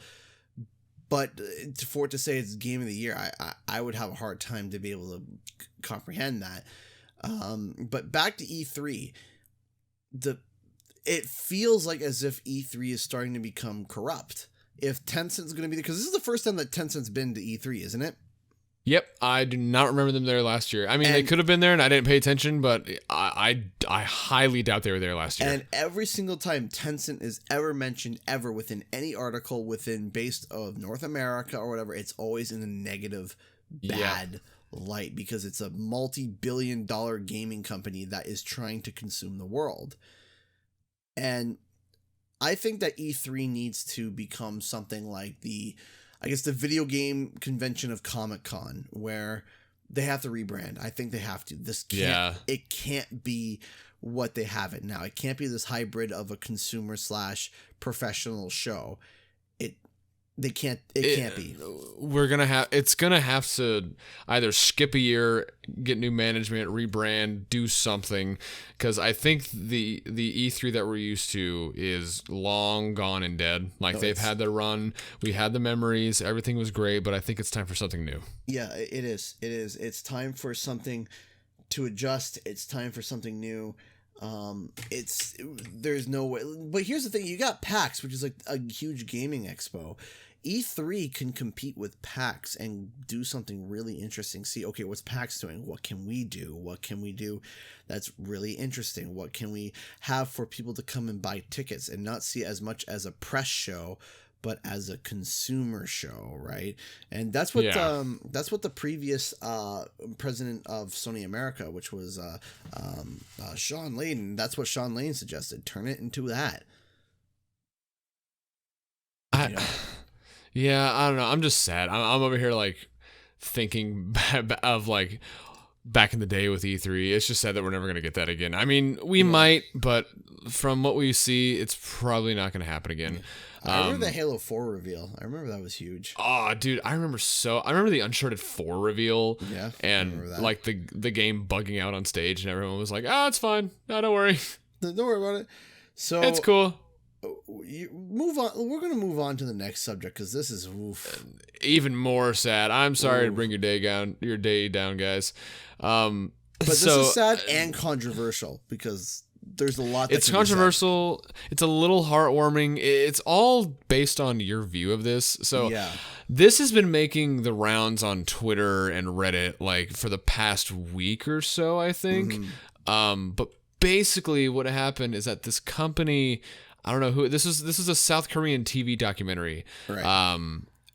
But for it to say it's game of the year, I would have a hard time to be able to comprehend that. But back to E3, it feels like as if E3 is starting to become corrupt. If Tencent's going to be there, because this is the first time that Tencent's been to E3, isn't it? Yep, I do not remember them there last year. I mean, they could have been there, and I didn't pay attention, but I highly doubt they were there last year. And every single time Tencent is ever mentioned, ever within any article based of North America or whatever, it's always in a negative, bad light, because it's a multi-billion-dollar gaming company that is trying to consume the world. And I think that E3 needs to become something like the video game convention of Comic-Con, where they have to rebrand. I think they have to. It can't be what they have it now. It can't be this hybrid of a consumer / professional show. It can't be. It's gonna have to either skip a year, get new management, rebrand, do something, because I think the E3 that we're used to is long gone and dead. Like, they've had their run, we had the memories, everything was great, but I think it's time for something new. Yeah, it is. It's time for something to adjust. It's time for something new. There's no way. But here's the thing: you got PAX, which is like a huge gaming expo. E3 can compete with PAX and do something really interesting. See, okay, what's PAX doing? What can we do? What can we do that's really interesting? What can we have for people to come and buy tickets and not see it as much as a press show, but as a consumer show, right? And that's what the previous president of Sony America, which was Sean Layden, that's what Sean Layden suggested. Turn it into that. Yeah, I don't know. I'm just sad. I'm over here like thinking of like back in the day with E3. It's just sad that we're never going to get that again. I mean, we might, but from what we see, it's probably not going to happen again. I remember the Halo 4 reveal. I remember that was huge. Oh, dude, I remember the Uncharted 4 reveal. Yeah, and like the game bugging out on stage, and everyone was like, it's fine. No, don't worry. Don't worry about it. So it's cool. Move on. We're going to move on to the next subject, because this is even more sad. I'm sorry to bring your day down, guys. But this is sad and controversial, because there's a lot. It's controversial. It's a little heartwarming. It's all based on your view of this. So this has been making the rounds on Twitter and Reddit like for the past week or so, I think. But basically, what happened is that this company, I don't know who this is a South Korean TV documentary. Right.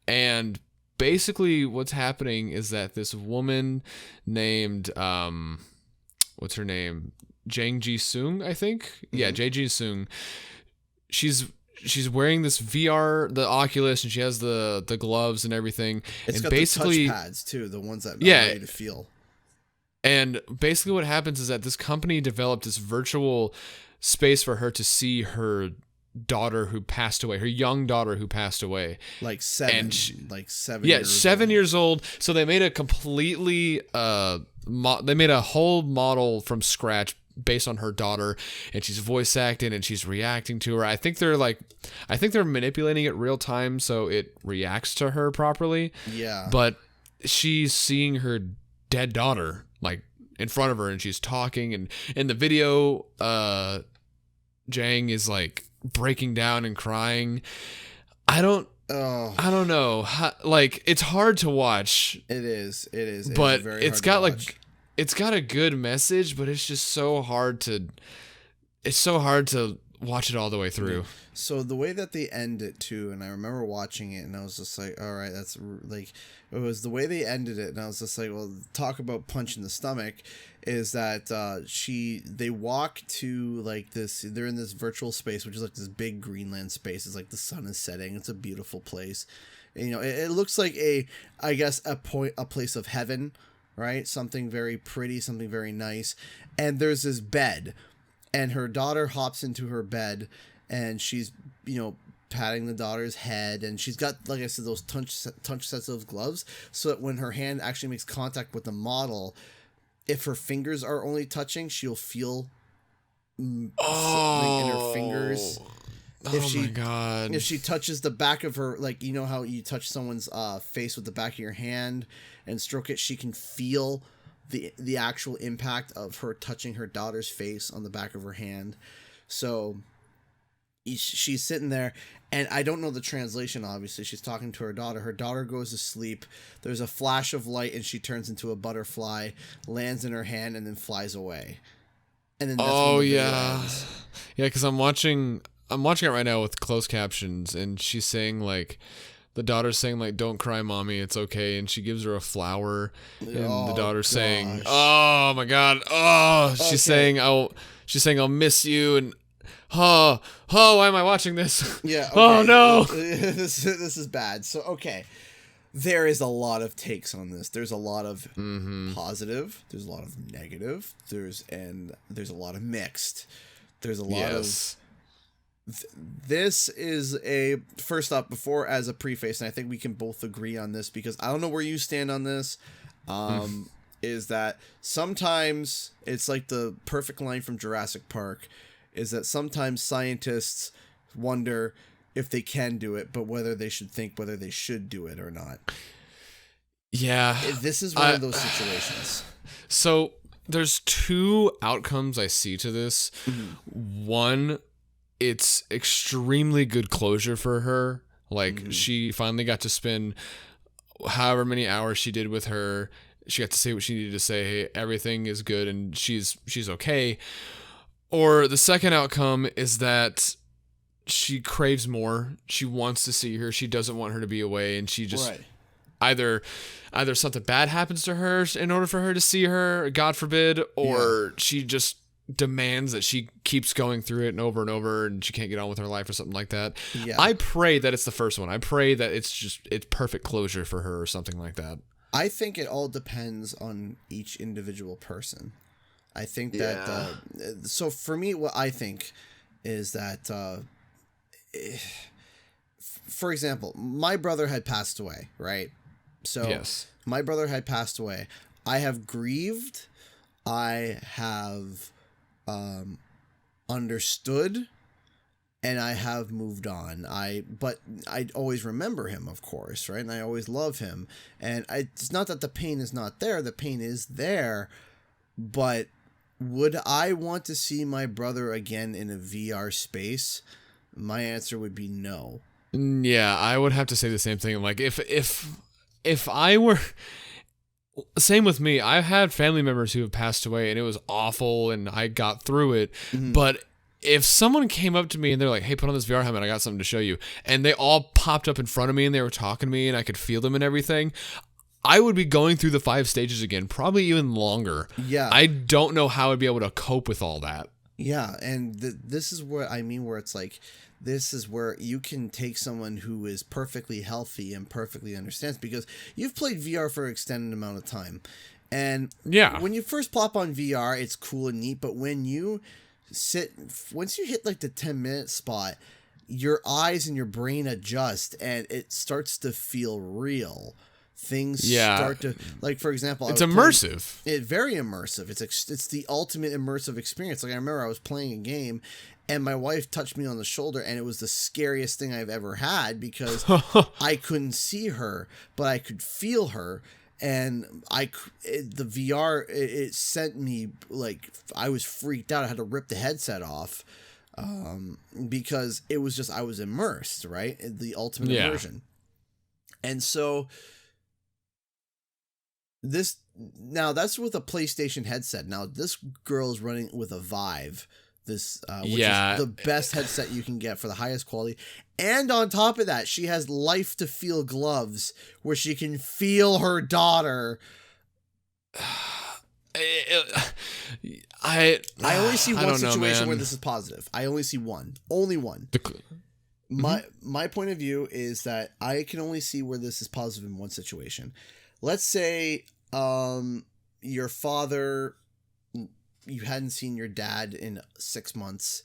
And basically what's happening is that this woman named what's her name? Jang Ji-sung, I think. Yeah, Jang Ji-sung. She's wearing this VR, the Oculus, and she has the gloves and everything. It's and got basically the touch pads too, the ones that allow you to feel. And basically what happens is that this company developed this virtual space for her to see her daughter who passed away, her young daughter who passed away. Like 7 Yeah, 7 years old. So they made a completely, they made a whole model from scratch based on her daughter, and she's voice acting and she's reacting to her. I think they're manipulating it real time so it reacts to her properly. Yeah. But she's seeing her dead daughter like in front of her, and she's talking, and in the video Jang is like breaking down and crying. I don't know. Like, it's hard to watch. It is. But it's got like it's got a good message, but it's just so hard to watch it all the way through. So the way that they end it too, and I remember watching it, and I was just like, all right, that's like, it was the way they ended it, and I was just like, well, talk about punch in the stomach, is that they walk to like this, they're in this virtual space, which is like this big Greenland space. It's like the sun is setting. It's a beautiful place. And, you know, it looks like I guess a place of heaven, right? Something very pretty, something very nice. And there's this bed, and her daughter hops into her bed, and she's, you know, patting the daughter's head, and she's got, like I said, those touch sensitive gloves, so that when her hand actually makes contact with the model, if her fingers are only touching, she'll feel something in her fingers. My God. If she touches the back of her, like, you know how you touch someone's face with the back of your hand and stroke it, she can feel the actual impact of her touching her daughter's face on the back of her hand. So she's sitting there, and I don't know the translation, obviously. She's talking to her daughter. Her daughter goes to sleep. There's a flash of light, and she turns into a butterfly, lands in her hand, and then flies away. And then that's when the video ends. Yeah, because I'm watching it right now with closed captions, and she's saying, like, the daughter's saying, like, don't cry, mommy, it's okay, and she gives her a flower, and the daughter's saying, oh my God, she's saying I'll miss you, and why am I watching this? Yeah. Okay. Oh no. This is bad. So okay, there is a lot of takes on this. There's a lot of positive. There's a lot of negative. There's a lot of mixed. There's a lot of. This is first up, before, as a preface, and I think we can both agree on this, because I don't know where you stand on this, is that sometimes it's like the perfect line from Jurassic Park, is that sometimes scientists wonder if they can do it, but whether they should think whether they should do it or not. Yeah. This is one of those situations. So there's two outcomes I see to this. One, it's extremely good closure for her. Like, she finally got to spend however many hours she did with her. She got to say what she needed to say. Hey, everything is good and she's okay. Or the second outcome is that she craves more. She wants to see her. She doesn't want her to be away, and she just either something bad happens to her in order for her to see her, God forbid, or she just demands that she keeps going through it and over, and she can't get on with her life or something like that. Yeah. I pray that it's the first one. I pray that it's perfect closure for her or something like that. I think it all depends on each individual person. I think that, so for me, what I think is that, for example, my brother had passed away, right? So my brother had passed away. I have grieved. I have understood, and I have moved on. But I always remember him, of course, right? And I always love him. And it's not that the pain is not there. The pain is there, but would I want to see my brother again in a VR space? My answer would be no. Yeah, I would have to say the same thing. Like, if I were... Same with me. I've had family members who have passed away, and it was awful, and I got through it. But if someone came up to me and they're like, hey, put on this VR helmet, I got something to show you, and they all popped up in front of me and they were talking to me and I could feel them and everything, I would be going through the 5 stages again, probably even longer. Yeah. I don't know how I'd be able to cope with all that. Yeah, and this is what I mean, where it's like, this is where you can take someone who is perfectly healthy and perfectly understands, because you've played VR for an extended amount of time. And when you first plop on VR, it's cool and neat, but when you once you hit like the 10-minute spot, your eyes and your brain adjust and it starts to feel real. Things start to, like, for example, it's immersive. It's very immersive. It's the ultimate immersive experience. Like, I remember I was playing a game and my wife touched me on the shoulder, and it was the scariest thing I've ever had, because I couldn't see her, but I could feel her. And the VR, it sent me, like, I was freaked out. I had to rip the headset off because it was just, I was immersed, right? The ultimate immersion. And so this now that's with a PlayStation headset. Now this girl is running with a Vive. This which is the best headset you can get for the highest quality. And on top of that, she has Life to Feel gloves where she can feel her daughter. I only see one situation where this is positive. I only see one. Only one. My point of view is that I can only see where this is positive in one situation. Let's say your father, you hadn't seen your dad in 6 months.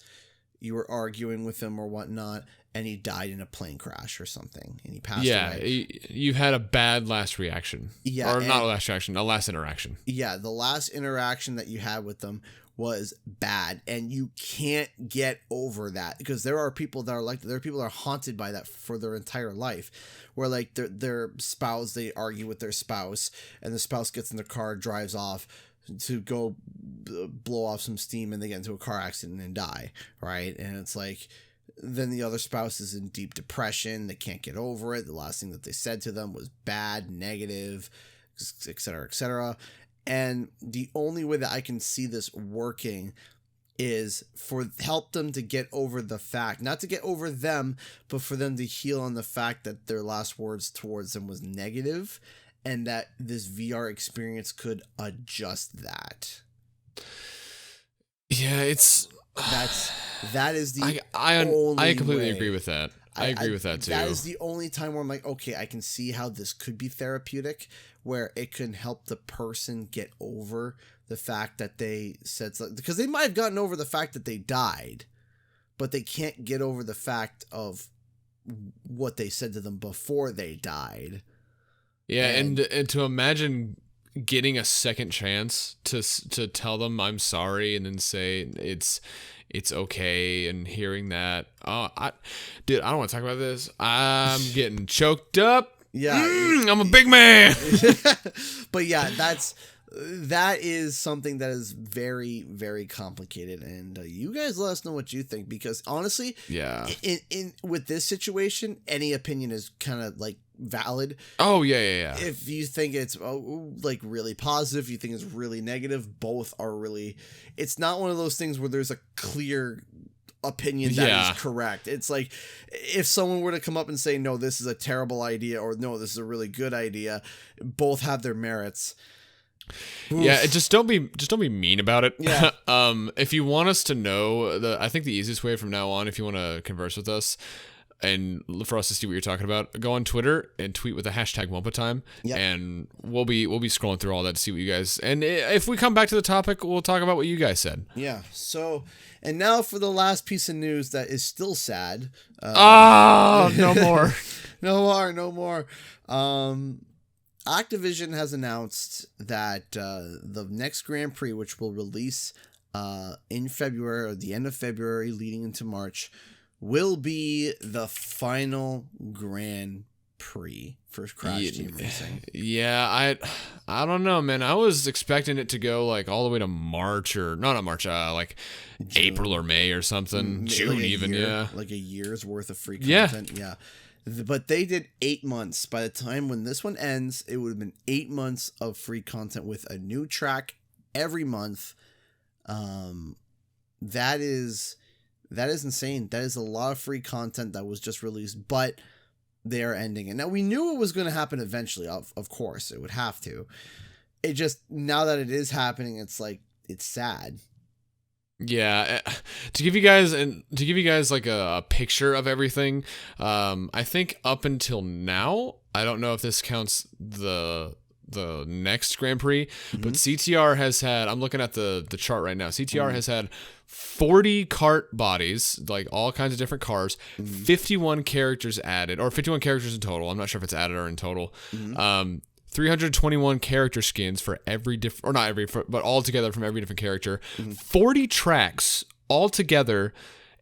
You were arguing with him or whatnot, and he died in a plane crash or something, and he passed away. Yeah, you had a bad last reaction. Yeah. Or not a last reaction, a last interaction. Yeah, the last interaction that you had with them was bad, and you can't get over that, because there are people that are like that. There are people that are haunted by that for their entire life, where like their spouse, they argue with their spouse, and the spouse gets in the car, drives off to go blow off some steam, and they get into a car accident and die, right? And it's like, then the other spouse is in deep depression, they can't get over it, the last thing that they said to them was bad, negative, etc., etc. And the only way that I can see this working is for help them to get over the fact, not to get over them, but for them to heal on the fact that their last words towards them was negative, and that this VR experience could adjust that. Yeah, that is the I completely agree with that. I agree with that too. That is the only time where I'm like, okay, I can see how this could be therapeutic, where it can help the person get over the fact that they said something, because they might have gotten over the fact that they died, but they can't get over the fact of what they said to them before they died. Yeah, and to imagine getting a second chance to tell them I'm sorry, and then say it's okay, and hearing that, I don't want to talk about this. I'm getting choked up. Yeah, I'm a big man. But yeah, that is something that is very, very complicated, and you guys let us know what you think, because honestly, yeah, in with this situation, any opinion is kind of like valid. Oh yeah. If you think it's like really positive, you think it's really negative, both are really. It's not one of those things where there's a clear opinion that is correct. It's like if someone were to come up and say, no, this is a terrible idea, or no, this is a really good idea, both have their merits. Oof. Yeah, just don't be mean about it. Yeah. If you want us to know, I think the easiest way from now on, if you want to converse with us and for us to see what you're talking about, go on Twitter and tweet with the hashtag Wumpa Time. Yep. And we'll be scrolling through all that to see what you guys, and if we come back to the topic, we'll talk about what you guys said. Yeah. So, and now for the last piece of news that is still sad. No more. No more. Activision has announced that the next Grand Prix, which will release in February, or the end of February leading into March, will be the final Grand Prix for Crash Team Racing. Yeah, I don't know, man. I was expecting it to go like all the way to March, or not March, like June. April or May or something. June, like even, yeah. Like a year's worth of free content. Yeah. But they did 8 months. By the time when this one ends, it would have been 8 months of free content with a new track every month. That is insane. That is a lot of free content that was just released, but they are ending it. Now, we knew it was going to happen eventually. Of course, it would have to. It just, now that it is happening, it's like, it's sad. Yeah, to give you guys like a picture of everything, I think up until now, I don't know if this counts the next Grand Prix, but CTR has had, I'm looking at the chart right now, CTR has had 40 kart bodies, like all kinds of different cars, 51 characters added, or 51 characters in total. I'm not sure if it's added or in total. 321 character skins for every different, or not every, but all together from every different character. 40 tracks all together,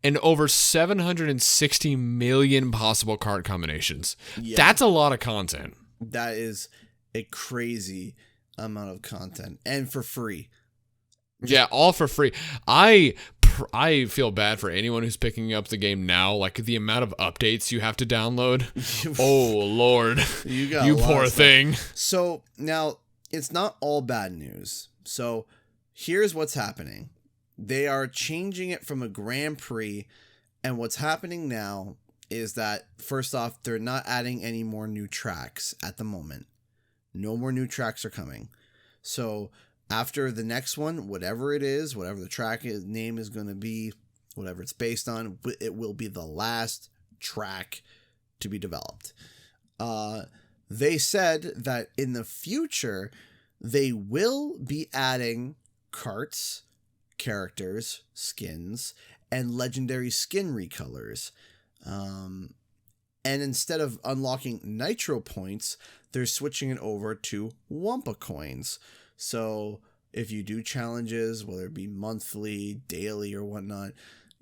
and over 760 million possible kart combinations. Yeah. That's a lot of content. That is a crazy amount of content, and for free. Yeah, all for free. I feel bad for anyone who's picking up the game now. Like the amount of updates you have to download. Oh Lord, you poor thing. So now it's not all bad news. So here's what's happening. They are changing it from a Grand Prix, and what's happening now is that, first off, they're not adding any more new tracks at the moment. No more new tracks are coming. So after the next one, whatever it is, whatever the name is going to be, whatever it's based on, it will be the last track to be developed. They said that in the future, they will be adding carts, characters, skins, and legendary skin recolors. And instead of unlocking Nitro points, they're switching it over to Wumpa coins. So if you do challenges, whether it be monthly, daily, or whatnot,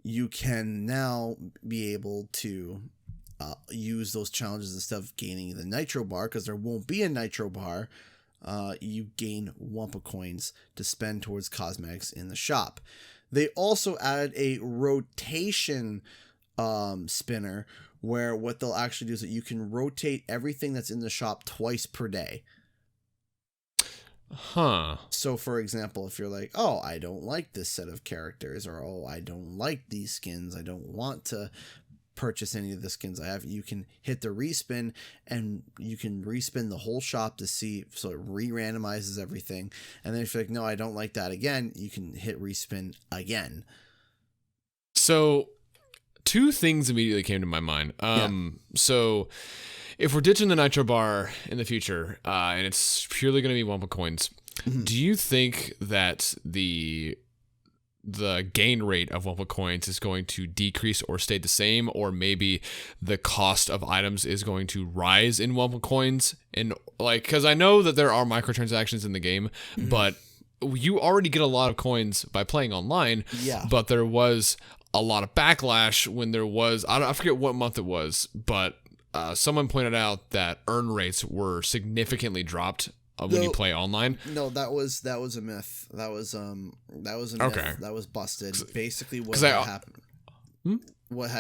you can now be able to use those challenges instead of gaining the Nitro bar, because there won't be a Nitro bar. You gain Wumpa coins to spend towards cosmetics in the shop. They also added a rotation spinner, where what they'll actually do is that you can rotate everything that's in the shop twice per day. Huh. So, for example, if you're like, oh, I don't like this set of characters, or oh, I don't like these skins, I don't want to purchase any of the skins I have, you can hit the respin, and you can respin the whole shop to see, so it re-randomizes everything. And then if you're like, no, I don't like that again, you can hit respin again. So two things immediately came to my mind. So if we're ditching the Nitro bar in the future, and it's purely going to be Wumpa coins, do you think that the gain rate of Wumpa coins is going to decrease or stay the same, or maybe the cost of items is going to rise in Wumpa coins? And like, because I know that there are microtransactions in the game, but you already get a lot of coins by playing online. Yeah. But there was a lot of backlash when there was, I forget what month it was, but someone pointed out that earn rates were significantly dropped when you play online. No, that was a myth. That was a myth. Okay. That was busted. Basically, what had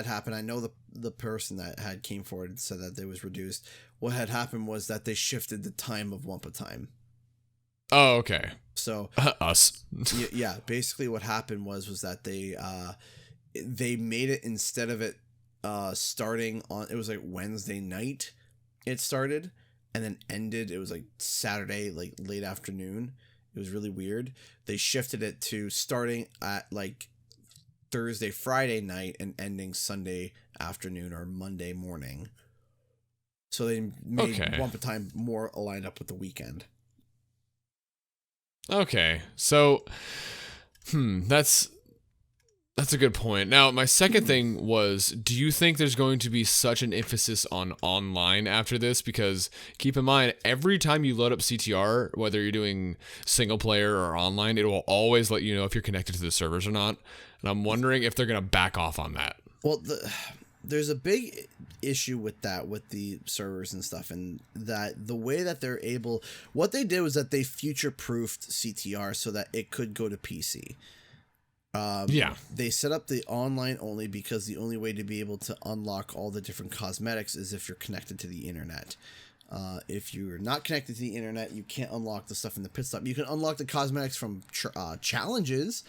happened. I know the person that had came forward and said that it was reduced. What had happened was that they shifted the time of Wumpa time. Oh, okay. So us. yeah. Basically, what happened was that they made it, instead of it starting on, it was like Wednesday night. It started. And then ended, it was like Saturday, like late afternoon. It was really weird. They shifted it to starting at like Thursday, Friday night and ending Sunday afternoon or Monday morning. So they made Wumpa time more aligned up with the weekend. Okay. So, that's a good point. Now, my second thing was, do you think there's going to be such an emphasis on online after this? Because keep in mind, every time you load up CTR, whether you're doing single player or online, it will always let you know if you're connected to the servers or not. And I'm wondering if they're going to back off on that. Well, there's a big issue with that, with the servers and stuff, and that the way that they're able, what they did was that they future-proofed CTR so that it could go to PC. They set up the online only because the only way to be able to unlock all the different cosmetics is if you're connected to the internet. If you're not connected to the internet, you can't unlock the stuff in the pit stop. You can unlock the cosmetics from challenges.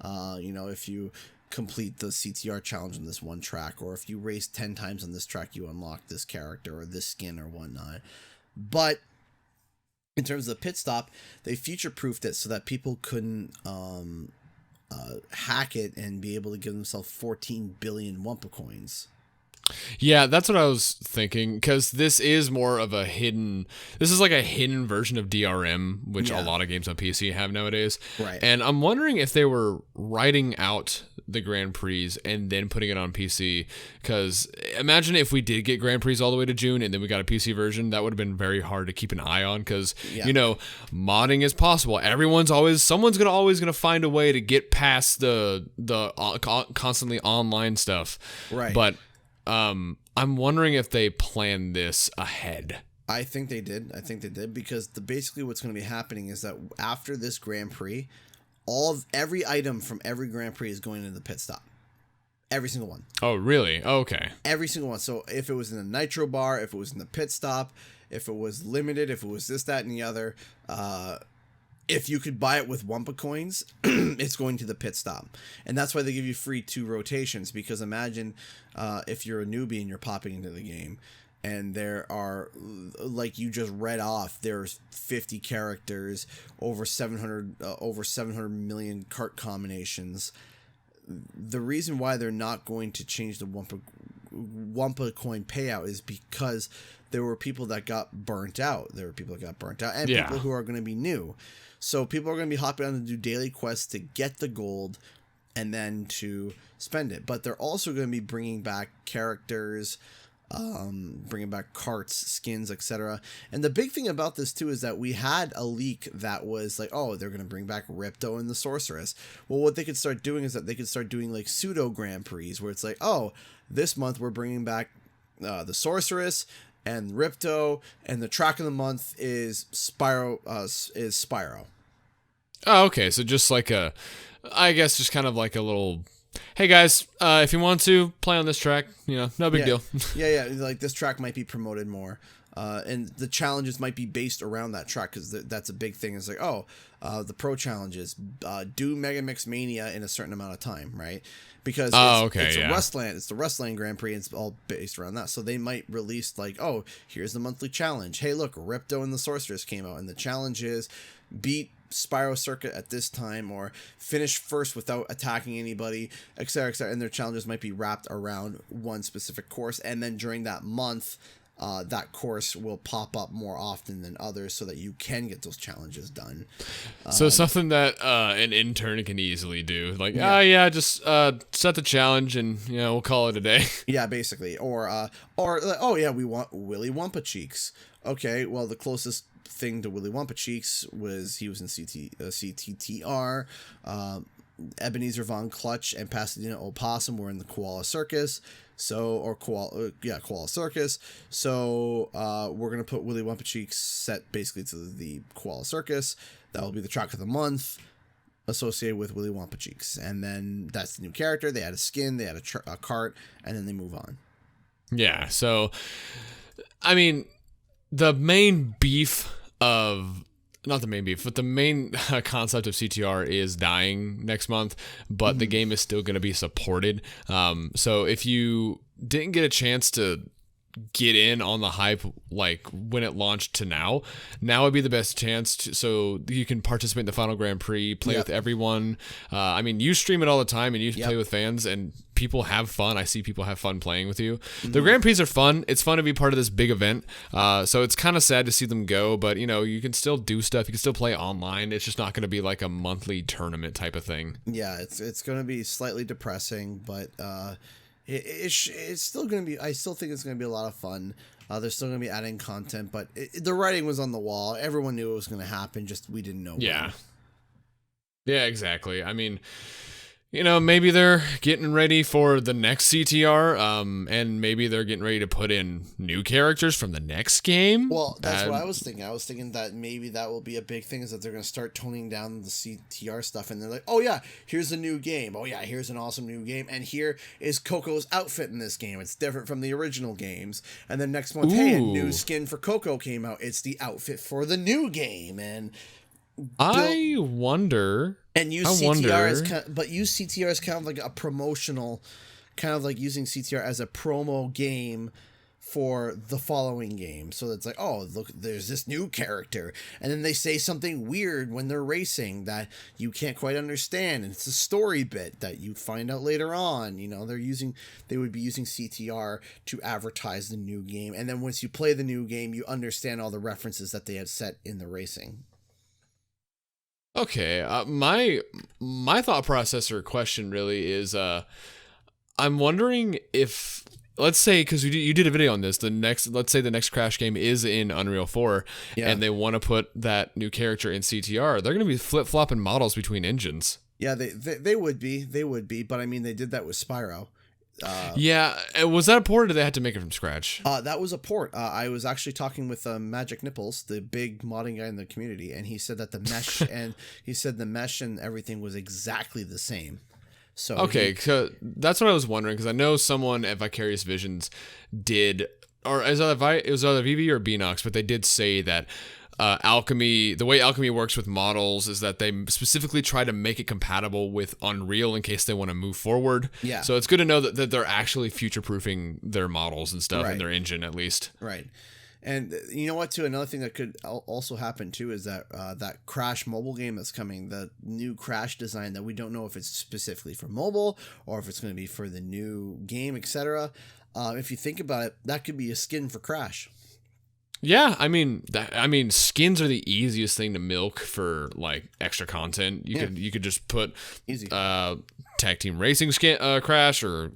If you complete the CTR challenge on this one track, or if you race 10 times on this track, you unlock this character or this skin or whatnot. But in terms of the pit stop, they future-proofed it so that people couldn't hack it and be able to give themselves 14 billion Wumpa coins. Yeah, that's what I was thinking, because this is more of a hidden, this is like a hidden version of DRM, which a lot of games on PC have nowadays. Right. And I'm wondering if they were writing out the Grand Prix and then putting it on PC, because imagine if we did get Grand Prix all the way to June and then we got a PC version, that would have been very hard to keep an eye on, because, modding is possible. Someone's always going to find a way to get past the constantly online stuff. Right. But I'm wondering if they planned this ahead. I think they did. Because basically what's going to be happening is that after this Grand Prix, every item from every Grand Prix is going into the pit stop. Every single one. Oh, really? Okay. Every single one. So if it was in the Nitro bar, if it was in the pit stop, if it was limited, if it was this, that, and the other. If you could buy it with Wumpa coins, it's going to the pit stop. And that's why they give you free 2 rotations, because imagine if you're a newbie and you're popping into the game and there are, like you just read off, there's 50 characters, over 700 million cart combinations. The reason why they're not going to change the Wumpa coin payout is because there were people that got burnt out. And people who are going to be new. So people are going to be hopping on to do daily quests to get the gold and then to spend it. But they're also going to be bringing back characters, bringing back carts, skins, etc. And the big thing about this too is that we had a leak that was like, oh, they're going to bring back Ripto and the Sorceress. Well, what they could start doing is that they could start doing like pseudo Grand Prix where it's like, oh, this month we're bringing back the Sorceress and Ripto, and the track of the month is Spyro. Oh, okay. So just like I guess just kind of like a little, hey guys, if you want to play on this track, no big deal. yeah. Like this track might be promoted more. And the challenges might be based around that track, because that's a big thing. It's like, the pro challenges, do Mega Mix Mania in a certain amount of time, right? Because it's the Rustland Grand Prix, and it's all based around that. So they might release like, oh, here's the monthly challenge. Hey, look, Ripto and the Sorceress came out, and the challenge is beat Spyro Circuit at this time, or finish first without attacking anybody, etc., etc. And their challenges might be wrapped around one specific course, and then during that month, that course will pop up more often than others so that you can get those challenges done. So something that an intern can easily do. Like, just set the challenge and, we'll call it a day. Yeah, basically. Or we want Willy Wumpa Cheeks. Okay, well, the closest thing to Willy Wumpa Cheeks was he was in CTR. Ebenezer Von Clutch and Pasadena Opossum were in the Koala Circus. Koala Circus. So we're gonna put Willy Wumpa Cheeks set basically to the Koala Circus. That will be the track of the month associated with Willy Wumpa Cheeks, and then that's the new character. They add a skin, they add a cart, and then they move on. Yeah. So, I mean, the main beef of. Not the main beef, but the main concept of CTR is dying next month, but the game is still going to be supported. So if you didn't get a chance to get in on the hype, like when it launched to now would be the best chance so you can participate in the final Grand Prix, play with everyone. You stream it all the time and you play with fans, and people have fun. I see people have fun playing with you. The Grand Prix are fun. It's fun to be part of this big event. So it's kind of sad to see them go, but you can still do stuff. You can still play online. It's just not going to be like a monthly tournament type of thing. Yeah, it's going to be slightly depressing, but it's still going to be, I still think it's going to be a lot of fun. They're still going to be adding content, but the writing was on the wall. Everyone knew it was going to happen, just we didn't know. Yeah. Yeah, exactly. Maybe they're getting ready for the next CTR, and maybe they're getting ready to put in new characters from the next game. Well, that's what I was thinking. I was thinking that maybe that will be a big thing, is that they're going to start toning down the CTR stuff, and they're like, oh yeah, here's a new game. Oh yeah, here's an awesome new game, and here is Coco's outfit in this game. It's different from the original games. And then next month, hey, a new skin for Coco came out. It's the outfit for the new game, and I wonder. And use CTR as kind of like a promotional, kind of like using CTR as a promo game for the following game. So it's like, oh, look, there's this new character. And then they say something weird when they're racing that you can't quite understand. And it's a story bit that you find out later on. They would be using CTR to advertise the new game. And then once you play the new game, you understand all the references that they had set in the racing. Okay, my thought process or question really is, I'm wondering if, let's say, because you did a video on this, let's say the next Crash game is in Unreal 4, and they want to put that new character in CTR, they're going to be flip-flopping models between engines. Yeah, they would be, but they did that with Spyro. Was that a port, or did they have to make it from scratch? That was a port. I was actually talking with Magic Nipples, the big modding guy in the community, and he said that the mesh and everything was exactly the same. So okay, that's what I was wondering, because I know someone at Vicarious Visions did or it was either Vivi or Beanox, but they did say that Alchemy, the way Alchemy works with models is that they specifically try to make it compatible with Unreal in case they want to move forward. Yeah. So it's good to know that they're actually future-proofing their models and stuff, Right. and their engine at least. Right. And you know what, too? Another thing that could also happen, too, is that that Crash mobile game that's coming, the new Crash design that we don't know if it's specifically for mobile or if it's going to be for the new game, etc. If you think about it, that could be a skin for Crash. Yeah, I mean, skins are the easiest thing to milk for like extra content. You could just put Easy. Tag Team Racing skin Crash or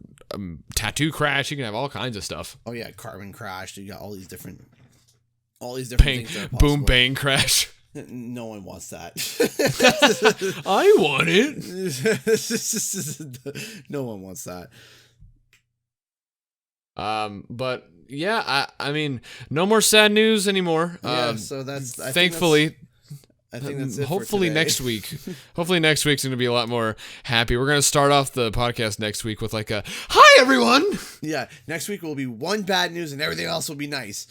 Tattoo Crash. You can have all kinds of stuff. Oh yeah, Carbon Crash. You got all these different Bang, things that are possible. boom, bang, Crash. No one wants that. I want it. No one wants that. But yeah, I mean, no more sad news anymore. Yeah, so that's thankfully. I think that's it. Hopefully next week. Hopefully next week's going to be a lot more happy. We're going to start off the podcast next week with like a hi everyone. Yeah, next week will be one bad news and everything else will be nice.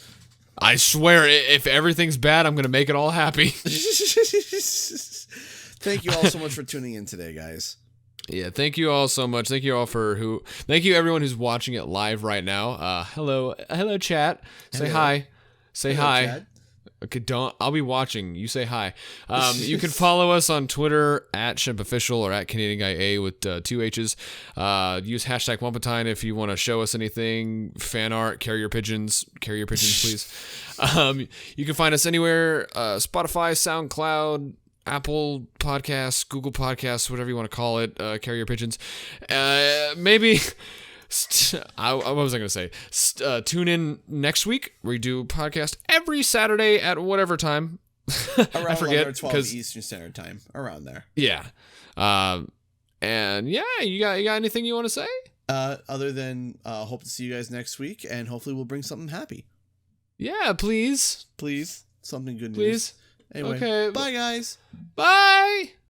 I swear, if everything's bad, I'm going to make it all happy. Thank you all so much for tuning in today, guys. Yeah, thank you all so much. Thank you everyone who's watching it live right now. Hello chat. Say Hello. hi. Say Hello, hi. Chad. Okay, I'll be watching. You say hi. You can follow us on Twitter at ShimpOfficial or at Canadian Guy A with 2 H's. Use hashtag Wumpatine if you want to show us anything. Fan art, carrier pigeons, please. You can find us anywhere. Spotify, SoundCloud, Apple Podcasts, Google Podcasts, whatever you want to call it. Carrier pigeons. Maybe. What was I going to say? Tune in next week. We do podcast every Saturday at whatever time. Around I forget 12 Eastern Standard Time, around there. Yeah. And yeah, you got anything you want to say? Other than hope to see you guys next week, and hopefully we'll bring something happy. Yeah, please. Please, something good news. Please. Anyway, okay. bye guys. Bye.